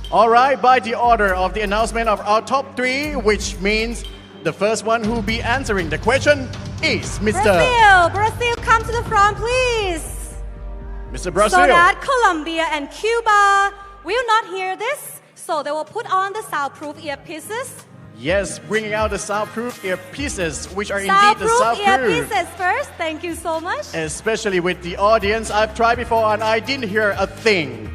Speaker 4: All right, by the order of the announcement of our top 3, which means the first one who will be answering the question is Mr.
Speaker 5: Brazil, come to the front, please.
Speaker 4: Mr. Brazil.
Speaker 5: So that Colombia and Cuba will not hear this, so they will put on the soundproof earpieces.
Speaker 4: Yes, bringing out the soundproof earpieces, which are indeed the
Speaker 5: Soundproof
Speaker 4: soundproof.
Speaker 5: earpieces first. Thank you so much.
Speaker 4: Especially with the audience. I've tried before and I didn't hear a thing.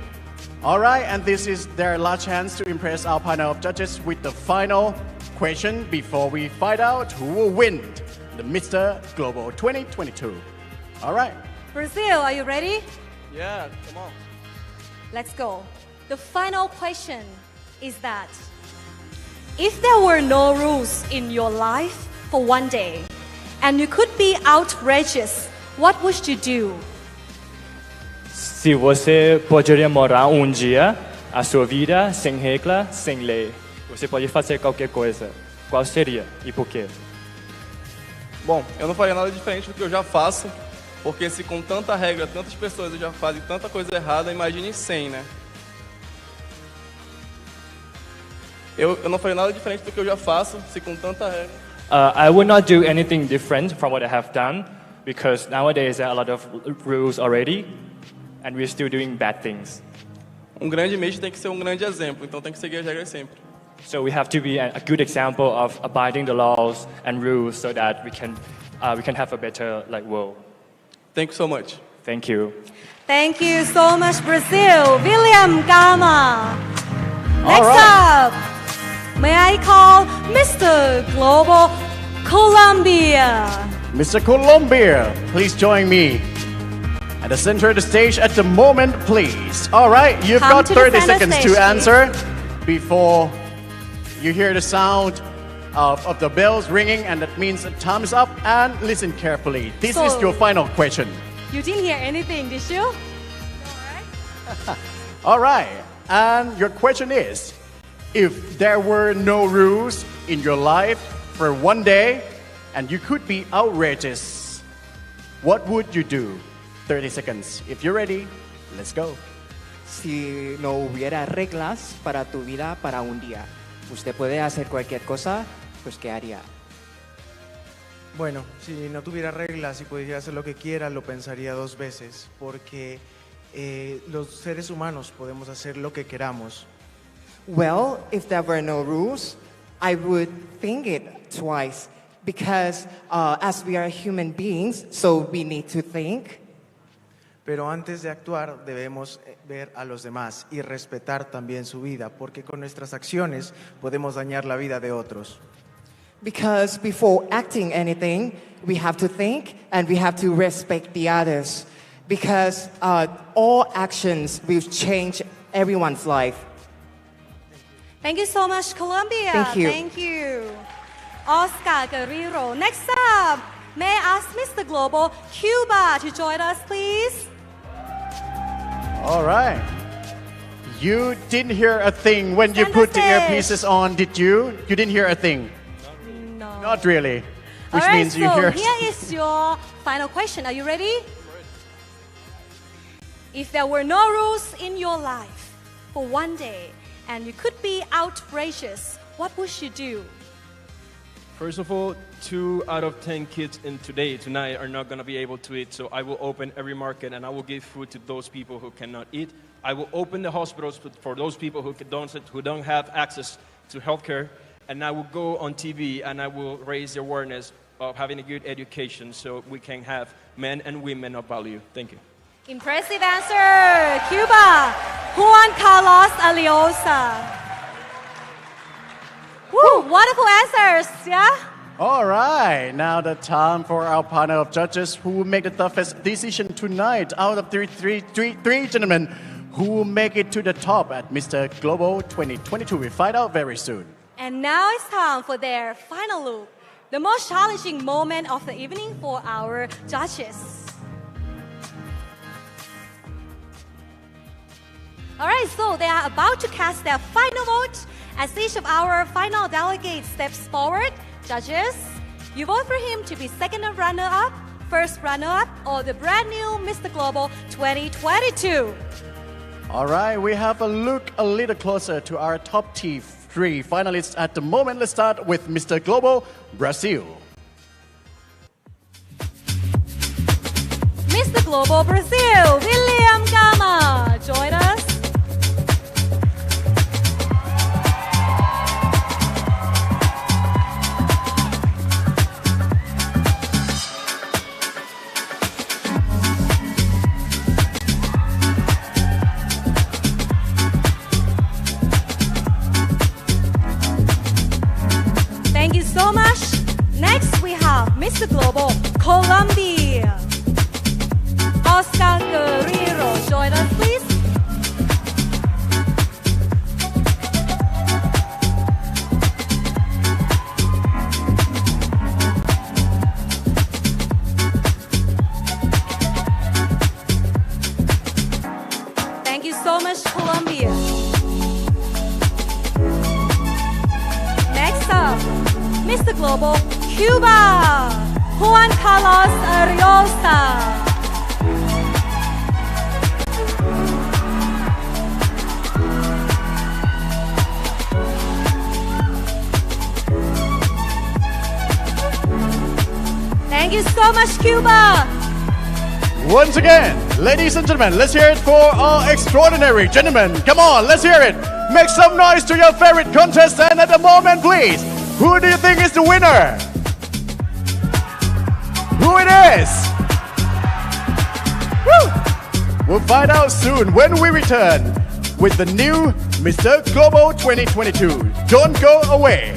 Speaker 4: All right, and this is their last chance to impress our panel of judges with the final question before we find out who will win the Mr. Global 2022. All right.
Speaker 5: Brazil, are you ready?
Speaker 9: Yeah, come on.
Speaker 5: Let's go. The final question is that if there were no rules in your life for one day and you could be outrageous, what would you do?
Speaker 13: Se você poderia morar dia a sua vida sem regra, sem lei, você pode fazer qualquer coisa. Qual seria e por quê?
Speaker 16: Bom, eu não faria nada diferente do que eu já faço, porque se com tanta regra, tantas pessoas já fazem tanta coisa errada, imagine 100, né? Eu não faria nada diferente do que eu já faço, se com tanta regra.
Speaker 13: I would not do anything different from what I have done because nowadays there are a lot of rules already, and we're still doing bad things.
Speaker 16: Grande mestre tem que ser grande exemplo, então tem que seguir as regras sempre.
Speaker 13: So we have to be a good example of abiding the laws and rules so that we can have a better world.
Speaker 16: Thank you so much.
Speaker 13: Thank you.
Speaker 5: Thank you so much, Brazil. William Gama. Next
Speaker 4: right.
Speaker 5: up, may I call Mr. Global Colombia.
Speaker 4: Mr. Colombia, please join me at the center of the stage at the moment, please. All right, you've
Speaker 5: Come
Speaker 4: got
Speaker 5: to the
Speaker 4: 30
Speaker 5: center
Speaker 4: seconds
Speaker 5: stage,
Speaker 4: to answer before you hear the sound of the bells ringing, and that means that time is up. And listen carefully. This is
Speaker 5: So-
Speaker 4: your final question.
Speaker 5: You didn't hear anything, did you?
Speaker 4: All right, and your question is, if there were no rules in your life for one day and you could be outrageous, what would you do? 30 seconds. If you're ready, let's go.
Speaker 14: Si no hubiera reglas para tu vida para un día, usted puede hacer cualquier cosa, pues ¿qué haría?
Speaker 27: Bueno, si no tuviera reglas y pudiera hacer lo que quiera, lo pensaría dos veces, porque los seres humanos podemos hacer lo que queramos.
Speaker 14: Well, if there were no rules, I would think it twice, because as we are human beings, so we need to think.
Speaker 27: Pero antes de actuar debemos ver a los demás y respetar también su vida, porque con nuestras acciones podemos dañar la vida de otros.
Speaker 14: Because before acting anything, we have to think and we have to respect the others. Because all actions will change everyone's life.
Speaker 5: Thank you so much, Colombia.
Speaker 14: Thank you.
Speaker 5: Thank you. Oscar Guerrero. Next up, may I ask Mr. Global Cuba to join us, please?
Speaker 4: All right. You didn't hear a thing when you
Speaker 5: Stand
Speaker 4: put the
Speaker 5: stage.
Speaker 4: earpieces on, did you? You didn't hear a thing?
Speaker 5: No.
Speaker 4: Not really. Which
Speaker 5: All right,
Speaker 4: means you
Speaker 5: so
Speaker 4: hear.
Speaker 5: here is your final question. Are you ready? If there were no rules in your life for one day and you could be outrageous, what would you do?
Speaker 9: First of all, 2 out of 10 kids tonight are not going to be able to eat. So I will open every market and I will give food to those people who cannot eat. I will open the hospitals for those people who don't have access to healthcare. And I will go on TV and I will raise the awareness of having a good education so we can have men and women of value. Thank you.
Speaker 5: Impressive answer, Cuba. Juan Carlos Aliosa. Woo, wonderful answers, yeah?
Speaker 4: All right, now the time for our panel of judges who will make the toughest decision tonight. Out of three gentlemen who will make it to the top at Mr. Global 2022. We'll find out very soon.
Speaker 5: And now it's time for their final look, the most challenging moment of the evening for our judges. All right, so they are about to cast their final vote. As each of our final delegates steps forward, judges, you vote for him to be second runner-up, first runner-up, or the brand new Mr. Global 2022.
Speaker 4: All right, we have a look a little closer to our top three finalists at the moment. Let's start with Mr. Global, Brazil.
Speaker 5: Mr. Global Brazil, William Gama, join us. Thank you so much. Next, we have Mr. Global Colombia. Oscar Guerrero, join us, please. Thank you so much, Colombia. Next up, Mr. Global Cuba, Juan Carlos Ariosa. Thank you so much, Cuba.
Speaker 4: Once again, ladies and gentlemen, let's hear it for our extraordinary gentlemen. Come on, let's hear it. Make some noise to your favorite contestant at the moment, please. Who do you think is the winner? Who it is? Woo! We'll find out soon when we return with the new Mr. Global 2022. Don't go away.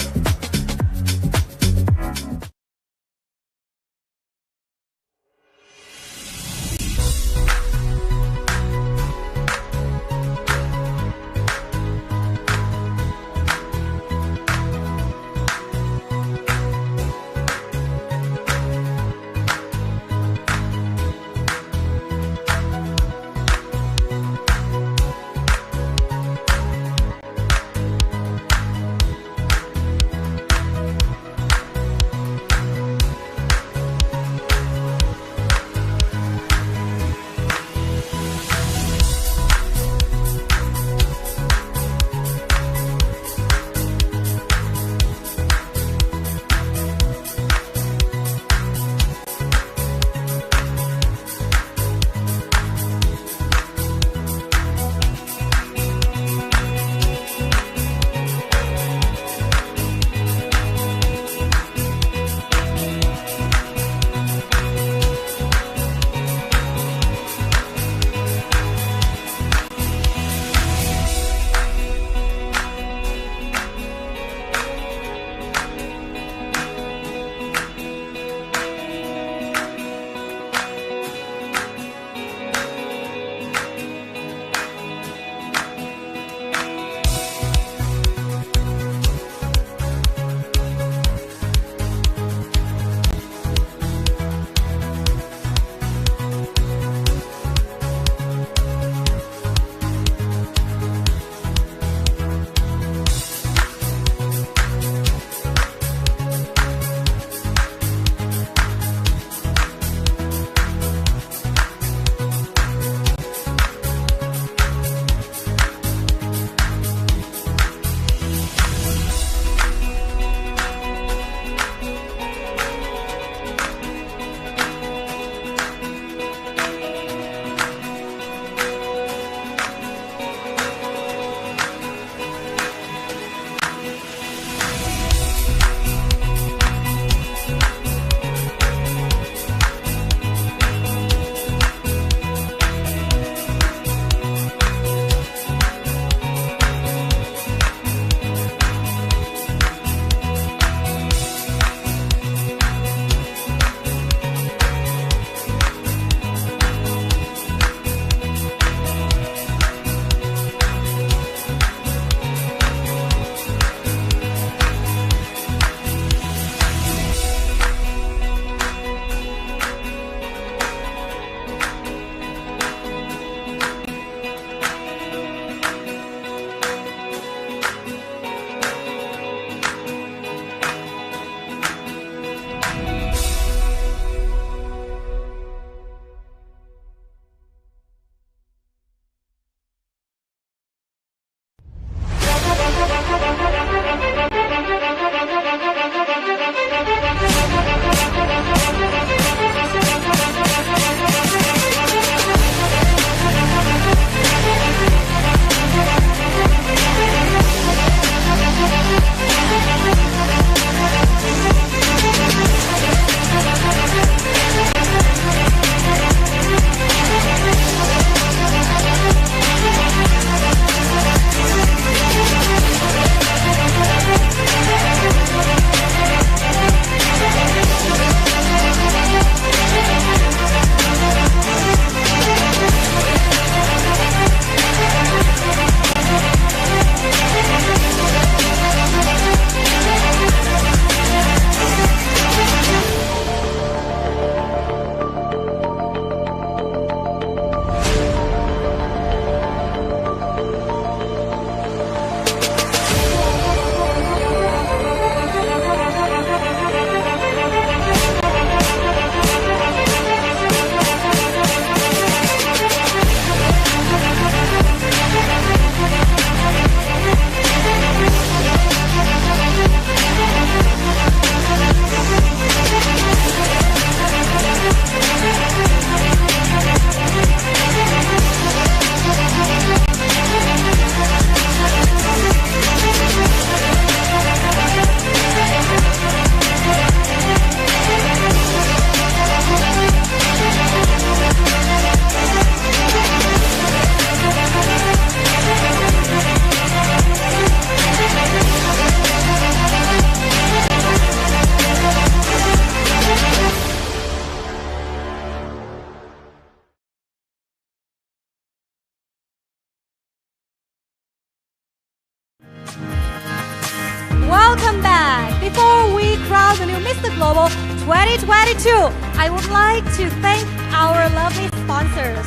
Speaker 5: before we crown the new Mr. Global 2022, I would like to thank our lovely sponsors.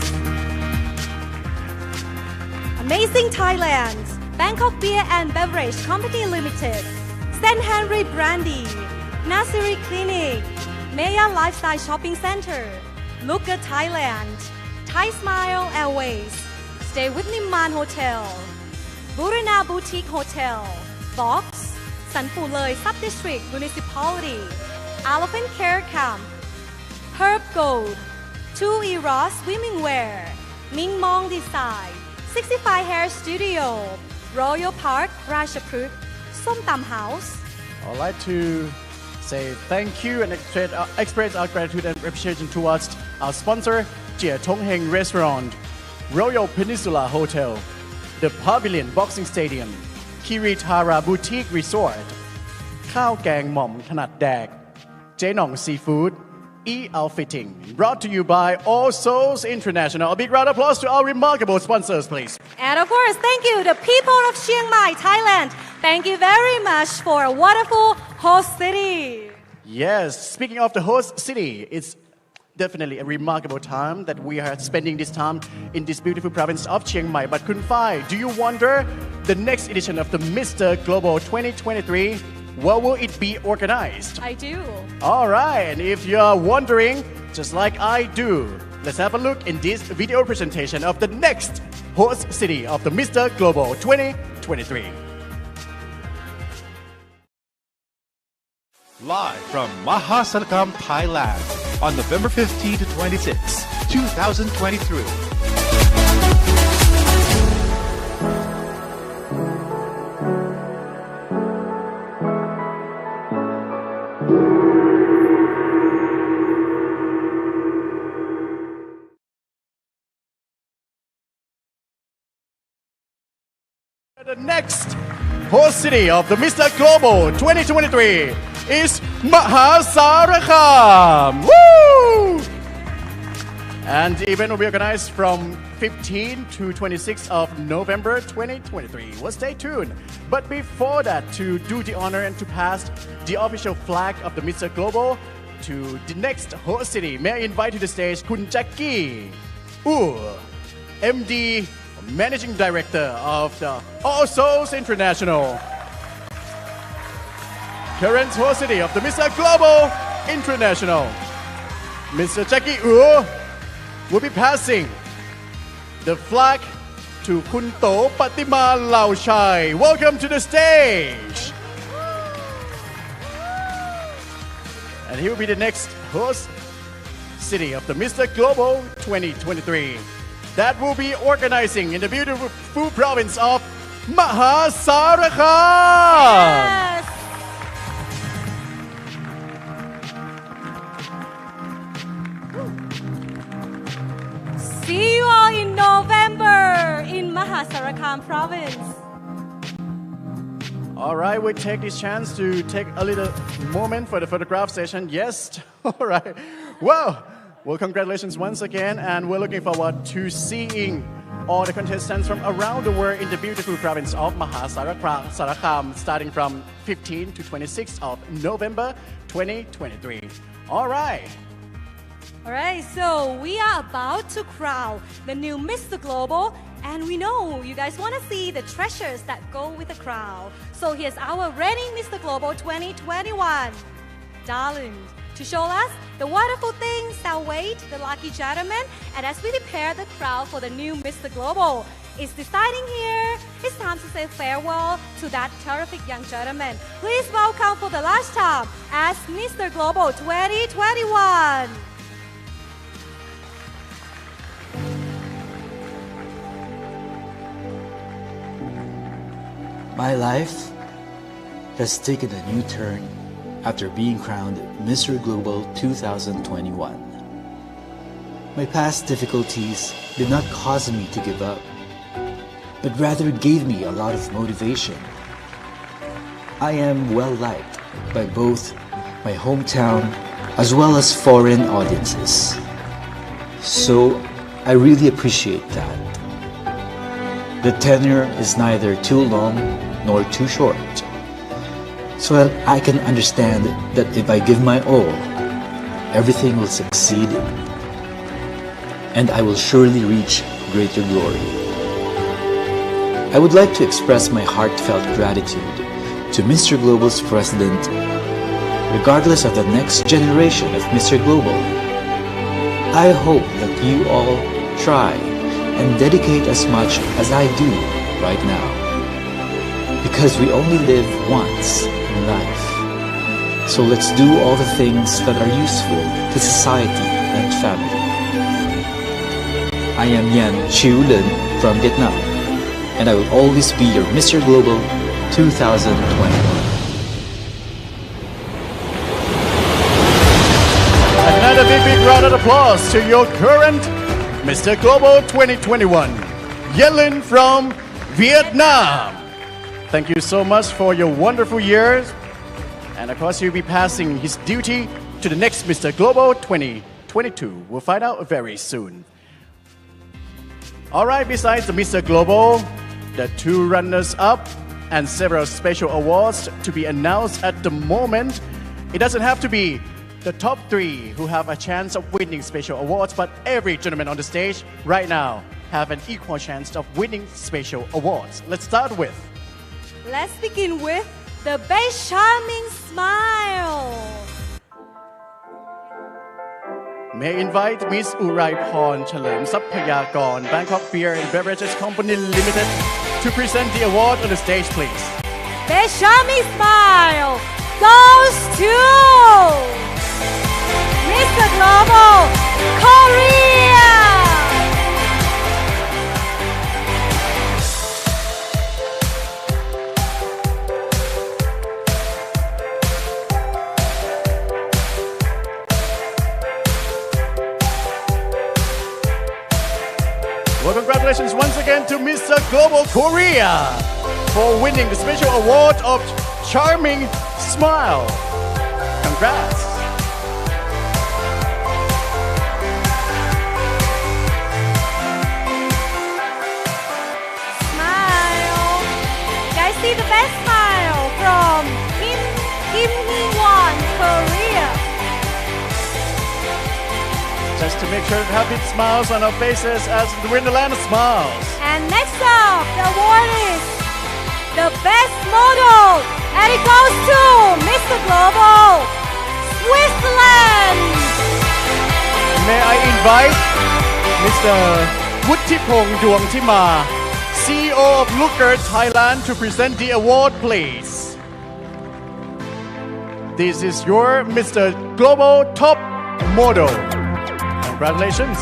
Speaker 5: Amazing Thailand, Bangkok Beer and Beverage Company Limited, St. Henry Brandy, Nasiri Clinic, Maya Lifestyle Shopping Center, Luka Thailand, Thai Smile Airways, Stay With Me Man Hotel, Burana Boutique Hotel, Box, Sanfu Loi Sub-District Municipality, Elephant Care Camp, Herb Gold, 2 Eros Swimming Wear, Ming Mong Design, 65 Hair Studio, Royal Park Ratchaprut, Som Tam House.
Speaker 4: I'd like to say thank you and express our gratitude and appreciation towards our sponsor, Jie Tong Heng Restaurant, Royal Peninsula Hotel, The Pavilion Boxing Stadium, Kiritara Boutique Resort, Khao Gang Mom Khanat Dak, Jaenong Seafood, E-Outfitting, brought to you by All Souls International. A big round of applause to our remarkable sponsors, please.
Speaker 5: And of course, thank you, the people of Chiang Mai, Thailand. Thank you very much for a wonderful host city.
Speaker 4: Yes, speaking of the host city, it's definitely a remarkable time that we are spending this time in this beautiful province of Chiang Mai. But Khun Phai, do you wonder the next edition of the Mr. Global 2023, where will it be organized?
Speaker 5: I do.
Speaker 4: All right, and if you're wondering, just like I do, let's have a look in this video presentation of the next host city of the Mr. Global 2023.
Speaker 1: Live from Mahasarkham, Thailand, on November 15 to 26, 2023.
Speaker 4: The next host city of the Mr. Global 2023 is Mahasarakham. Woo! And the event will be organized from 15 to 26 of November 2023. Well, stay tuned. But before that, to do the honor and to pass the official flag of the Mr. Global to the next host city, may I invite to the stage Khun Jackie MD, Managing Director of the All Souls International. Current host city of the Mr. Global International. Mr. Jackie will be passing the flag to Khun To Patima Lao Chai. Welcome to the stage. And he will be the next host city of the Mr. Global 2023. That will be organizing in the beautiful province of Mahasarakham.
Speaker 5: Yes. See you all in November in Mahasarakham province.
Speaker 4: All right, we take this chance to take a little moment for the photograph session. Yes, all right. Well, congratulations once again, and we're looking forward to seeing all the contestants from around the world in the beautiful province of Mahasarakham, starting from 15 to 26 of November 2023. All right.
Speaker 5: All right, so we are about to crown the new Mr. Global, and we know you guys want to see the treasures that go with the crown. So here's our reigning Mr. Global 2021, Darling, to show us the wonderful things that await the lucky gentleman. And as we prepare the crowd for the new Mr. Global, it's deciding here, it's time to say farewell to that terrific young gentleman. Please welcome for the last time as Mr. Global 2021.
Speaker 2: My life has taken a new turn after being crowned Mr. Global 2021. My past difficulties did not cause me to give up, but rather gave me a lot of motivation. I am well liked by both my hometown as well as foreign audiences. So I really appreciate that. The tenure is neither too long nor too short. so that I can understand that if I give my all, everything will succeed and I will surely reach greater glory. I would like to express my heartfelt gratitude to Mr. Global's president, regardless of the next generation of Mr. Global. I hope that you all try and dedicate as much as I do right now, because we only live once in life. So let's do all the things that are useful to society and family. I am Yan Chiu Lin from Vietnam, and I will always be your Mr. Global 2021.
Speaker 4: Another big round of applause to your current Mr. Global 2021, Yelin from Vietnam. Thank you so much for your wonderful years. And of course, you'll be passing his duty to the next Mr. Global 2022. We'll find out very soon. All right, besides the Mr. Global, the two runners-up and several special awards to be announced at the moment. It doesn't have to be the top three who have a chance of winning special awards, but every gentleman on the stage right now have an equal chance of winning special awards. Let's start with.
Speaker 5: Let's begin with the Best Charming Smile.
Speaker 4: May I invite Miss Uraiporn Chalerm Sapayakon, Bangkok Beer and Beverages Company Limited, to present the award on the stage, please.
Speaker 5: Best Charming Smile goes to Mr. Global, Korea.
Speaker 4: Well, congratulations once again to Mr. Global Korea for winning the special award of Charming Smile. Congrats.
Speaker 5: Smile. Guys, see the best smile from Kim Hee-won, Korea.
Speaker 4: Just to make sure to have big smiles on our faces as the Winterland smiles.
Speaker 5: And next up, the award is the best model, and it goes to Mr. Global, Switzerland.
Speaker 4: May I invite Mr. Wuttipong Duangtima, CEO of Looker Thailand, to present the award, please. This is your Mr. Global Top Model. Congratulations.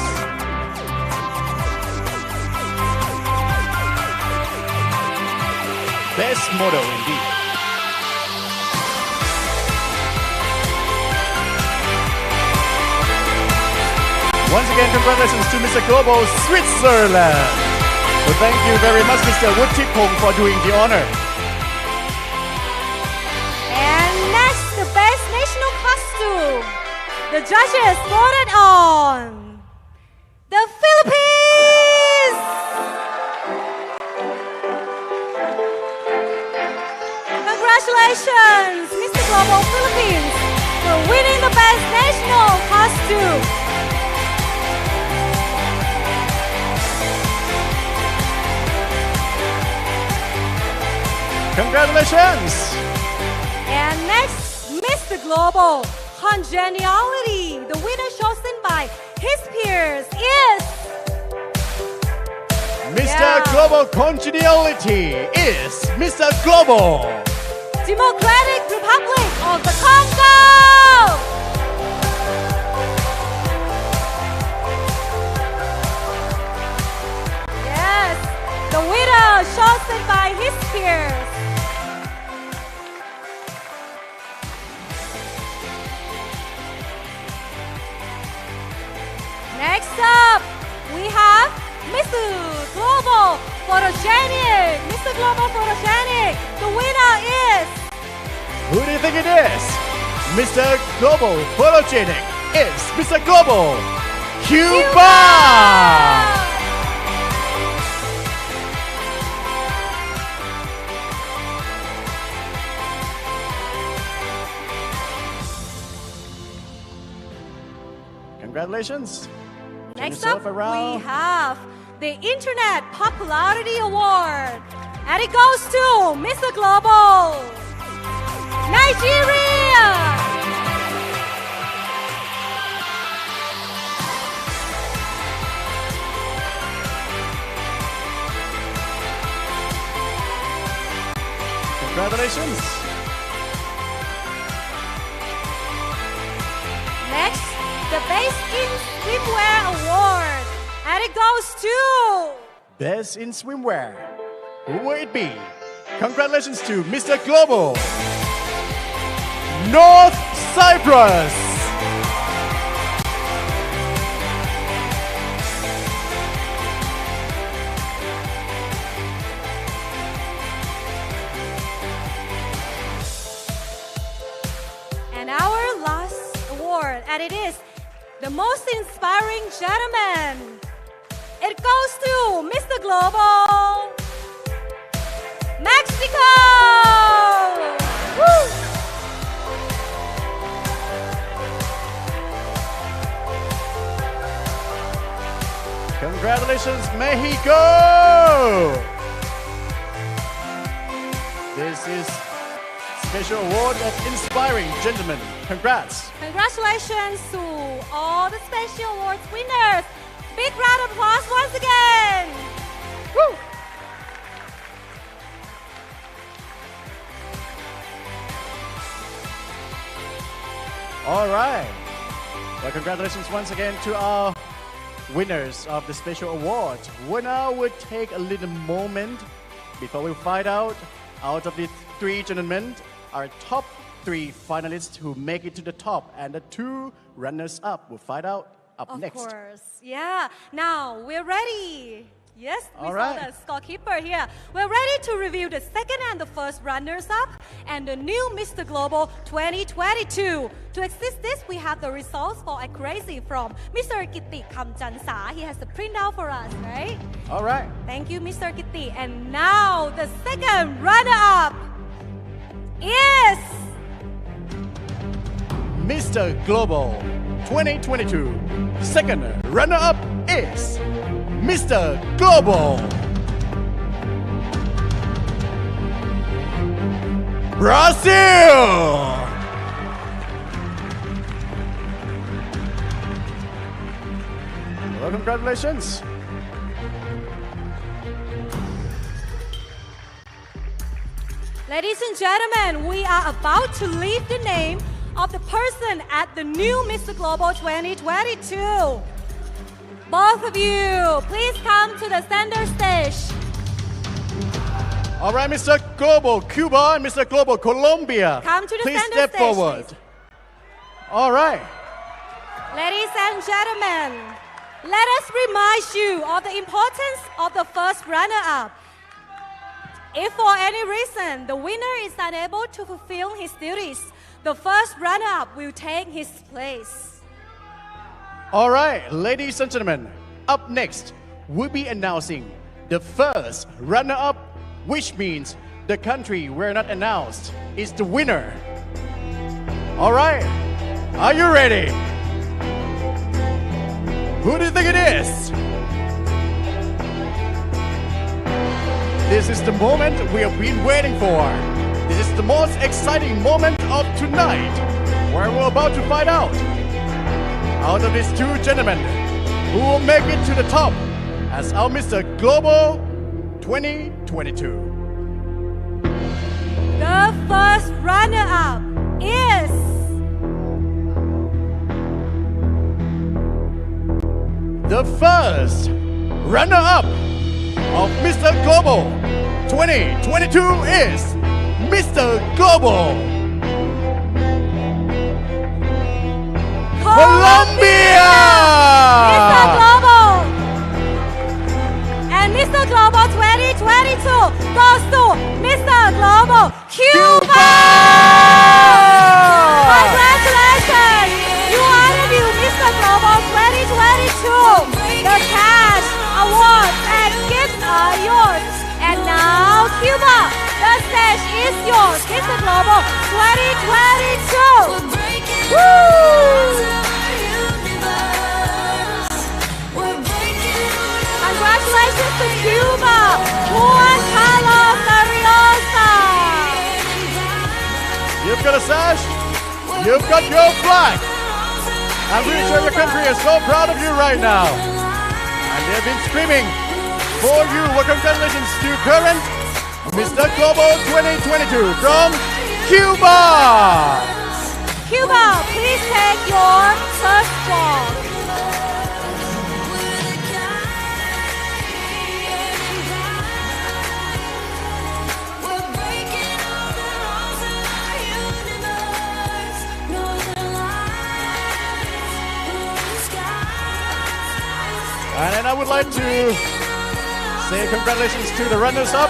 Speaker 4: Best model indeed. Once again, congratulations to Mr. Global Switzerland. Well, thank you very much, Mr. Wuttipong, for doing the honor.
Speaker 5: And next, the best national costume. The judges voted on the Philippines. Congratulations, Mr. Global Philippines, for winning the best national costume.
Speaker 4: Congratulations.
Speaker 5: And next, Mr. Global Congeniality. The winner chosen by his peers is
Speaker 4: Mr. Global Congeniality is Mr. Global
Speaker 5: Democratic Republic of the Congo. Yes, the winner chosen by his peers. Next up, we have Mr. Global Photogenic. Mr. Global Photogenic. The winner is...
Speaker 4: Who do you think it is? Mr. Global Photogenic is Mr. Global Cuba! Congratulations. Turn
Speaker 5: Next up,
Speaker 4: yourself around.
Speaker 5: we have the Internet Popularity Award. And it goes to Mr. Global, Nigeria.
Speaker 4: Congratulations.
Speaker 5: Next, the Best in Swimwear Award. And it goes to
Speaker 4: Best in Swimwear. Who will it be? Congratulations to Mr. Global, North Cyprus.
Speaker 5: And our last award, and it is the most inspiring gentleman. It goes to Mr. Global, Mexico! Woo!
Speaker 4: Congratulations, Mexico! This is special award of inspiring gentlemen. Congrats.
Speaker 5: Congratulations to all the special awards winners. Big round of applause once again. Woo!
Speaker 4: All right. Well, congratulations once again to our winners of the special awards. We now will take a little moment before we find out of the three gentlemen, our top three finalists who make it to the top, and the two runners-up. We'll find out up next.
Speaker 5: Of course, yeah. Now we're ready. Yes, we
Speaker 4: All
Speaker 5: saw
Speaker 4: right.
Speaker 5: the scorekeeper here. We're ready to review the second and the first runners-up and the new Mr. Global 2022. To assist this, we have the results for accuracy from Mr. Kitti Kamjansa. He has the printout for us, right?
Speaker 4: All right.
Speaker 5: Thank you, Mr. Kitti. And now the second runner-up is
Speaker 4: Mr. Global 2022. Second runner-up is Mr. Global Brazil. Well, congratulations.
Speaker 5: Ladies and gentlemen, we are about to leave the name of the person at the new Mr. Global 2022. Both of you, please come to the center stage.
Speaker 4: All right, Mr. Global Cuba and Mr. Global Colombia.
Speaker 5: Come to the
Speaker 4: please
Speaker 5: center
Speaker 4: step
Speaker 5: stage,
Speaker 4: forward.
Speaker 5: please.
Speaker 4: All right.
Speaker 5: Ladies and gentlemen, let us remind you of the importance of the first runner-up. If for any reason the winner is unable to fulfill his duties, the first runner-up will take his place.
Speaker 4: All right, ladies and gentlemen, up next, we'll be announcing the first runner-up, which means the country we're not announced is the winner. All right, are you ready? Who do you think it is? This is the moment we have been waiting for. This is the most exciting moment of tonight, where we're about to find out of these two gentlemen who will make it to the top as our Mr. Global 2022.
Speaker 5: The first runner-up is
Speaker 4: the first runner-up of Mr. Global 2022 is Mr. Global Colombia!
Speaker 5: Mr. Global! And Mr. Global 2022 goes to Mr. Global Cuba! Congratulations! You are the new Mr. Global 2022. The cash, awards, and gifts are yours. And now, Cuba, the stage is yours. Mr. Global 2022. Woo! to Cuba, Juan Carlos Ariosa.
Speaker 4: You've got a sash, you've got your flag. I'm pretty sure your country is so proud of you right now. And they've been screaming for you. Well, congratulations to current Mr. Global 2022 from Cuba.
Speaker 5: Cuba, please take your first walk.
Speaker 4: And then I would like to say congratulations to the runners-up,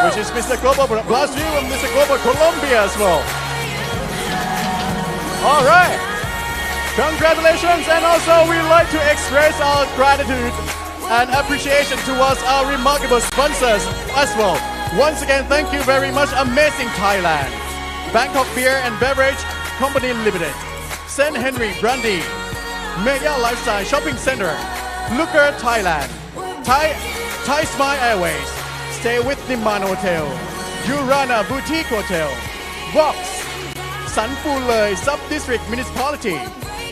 Speaker 4: which is Mr. Global Brazil and Mr. Global Colombia as well. All right. Congratulations, and also we'd like to express our gratitude and appreciation towards our remarkable sponsors as well. Once again, thank you very much, Amazing Thailand, Bangkok Beer and Beverage Company Limited, St. Henry Brandy, Mega Lifestyle Shopping Center, Looker Thailand, Thai Smile Airways, Stay with Niman Hotel, Urana Boutique Hotel, Vox, Sanfu Loi Sub-District Municipality,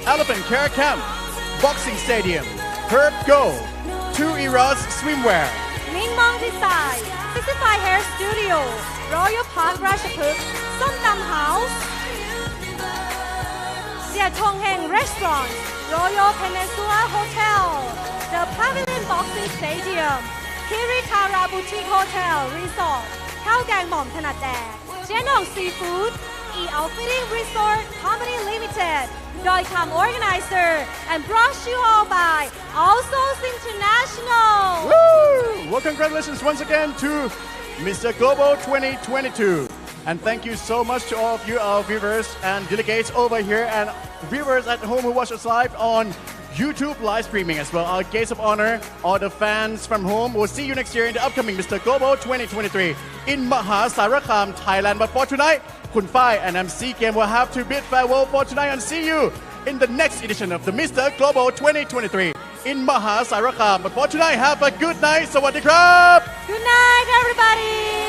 Speaker 4: Elephant Care Camp, Boxing Stadium, Herb Go, Two Eras Swimwear,
Speaker 5: Mingmong Design, 65 Hair Studio, Royal Park Ratchaphuk, Somtam House, Sia Tong Heng Restaurant, Royal Peninsula Hotel, The Pavilion Boxing Stadium, Kiritara Boutique Hotel Resort, Khao Gang Mom Thanat Dek, Jianong Seafood, E Outfitting Resort Company Limited, Doicam Organizer, and brought you all by Allsouls International.
Speaker 4: Woo! Well, congratulations once again to Mr. Global 2022. And thank you so much to all of you, our viewers and delegates over here, and viewers at home who watch us live on YouTube live streaming as well. Our guests of honor, all the fans from home. We'll see you next year in the upcoming Mr. Global 2023 in Mahasarakham, Thailand. But for tonight, Khun Phai and MC Game will have to bid farewell for tonight and see you in the next edition of the Mr. Global 2023 in Mahasarakham. But for tonight, have a good night. Sawadee krab!
Speaker 5: Good night, everybody!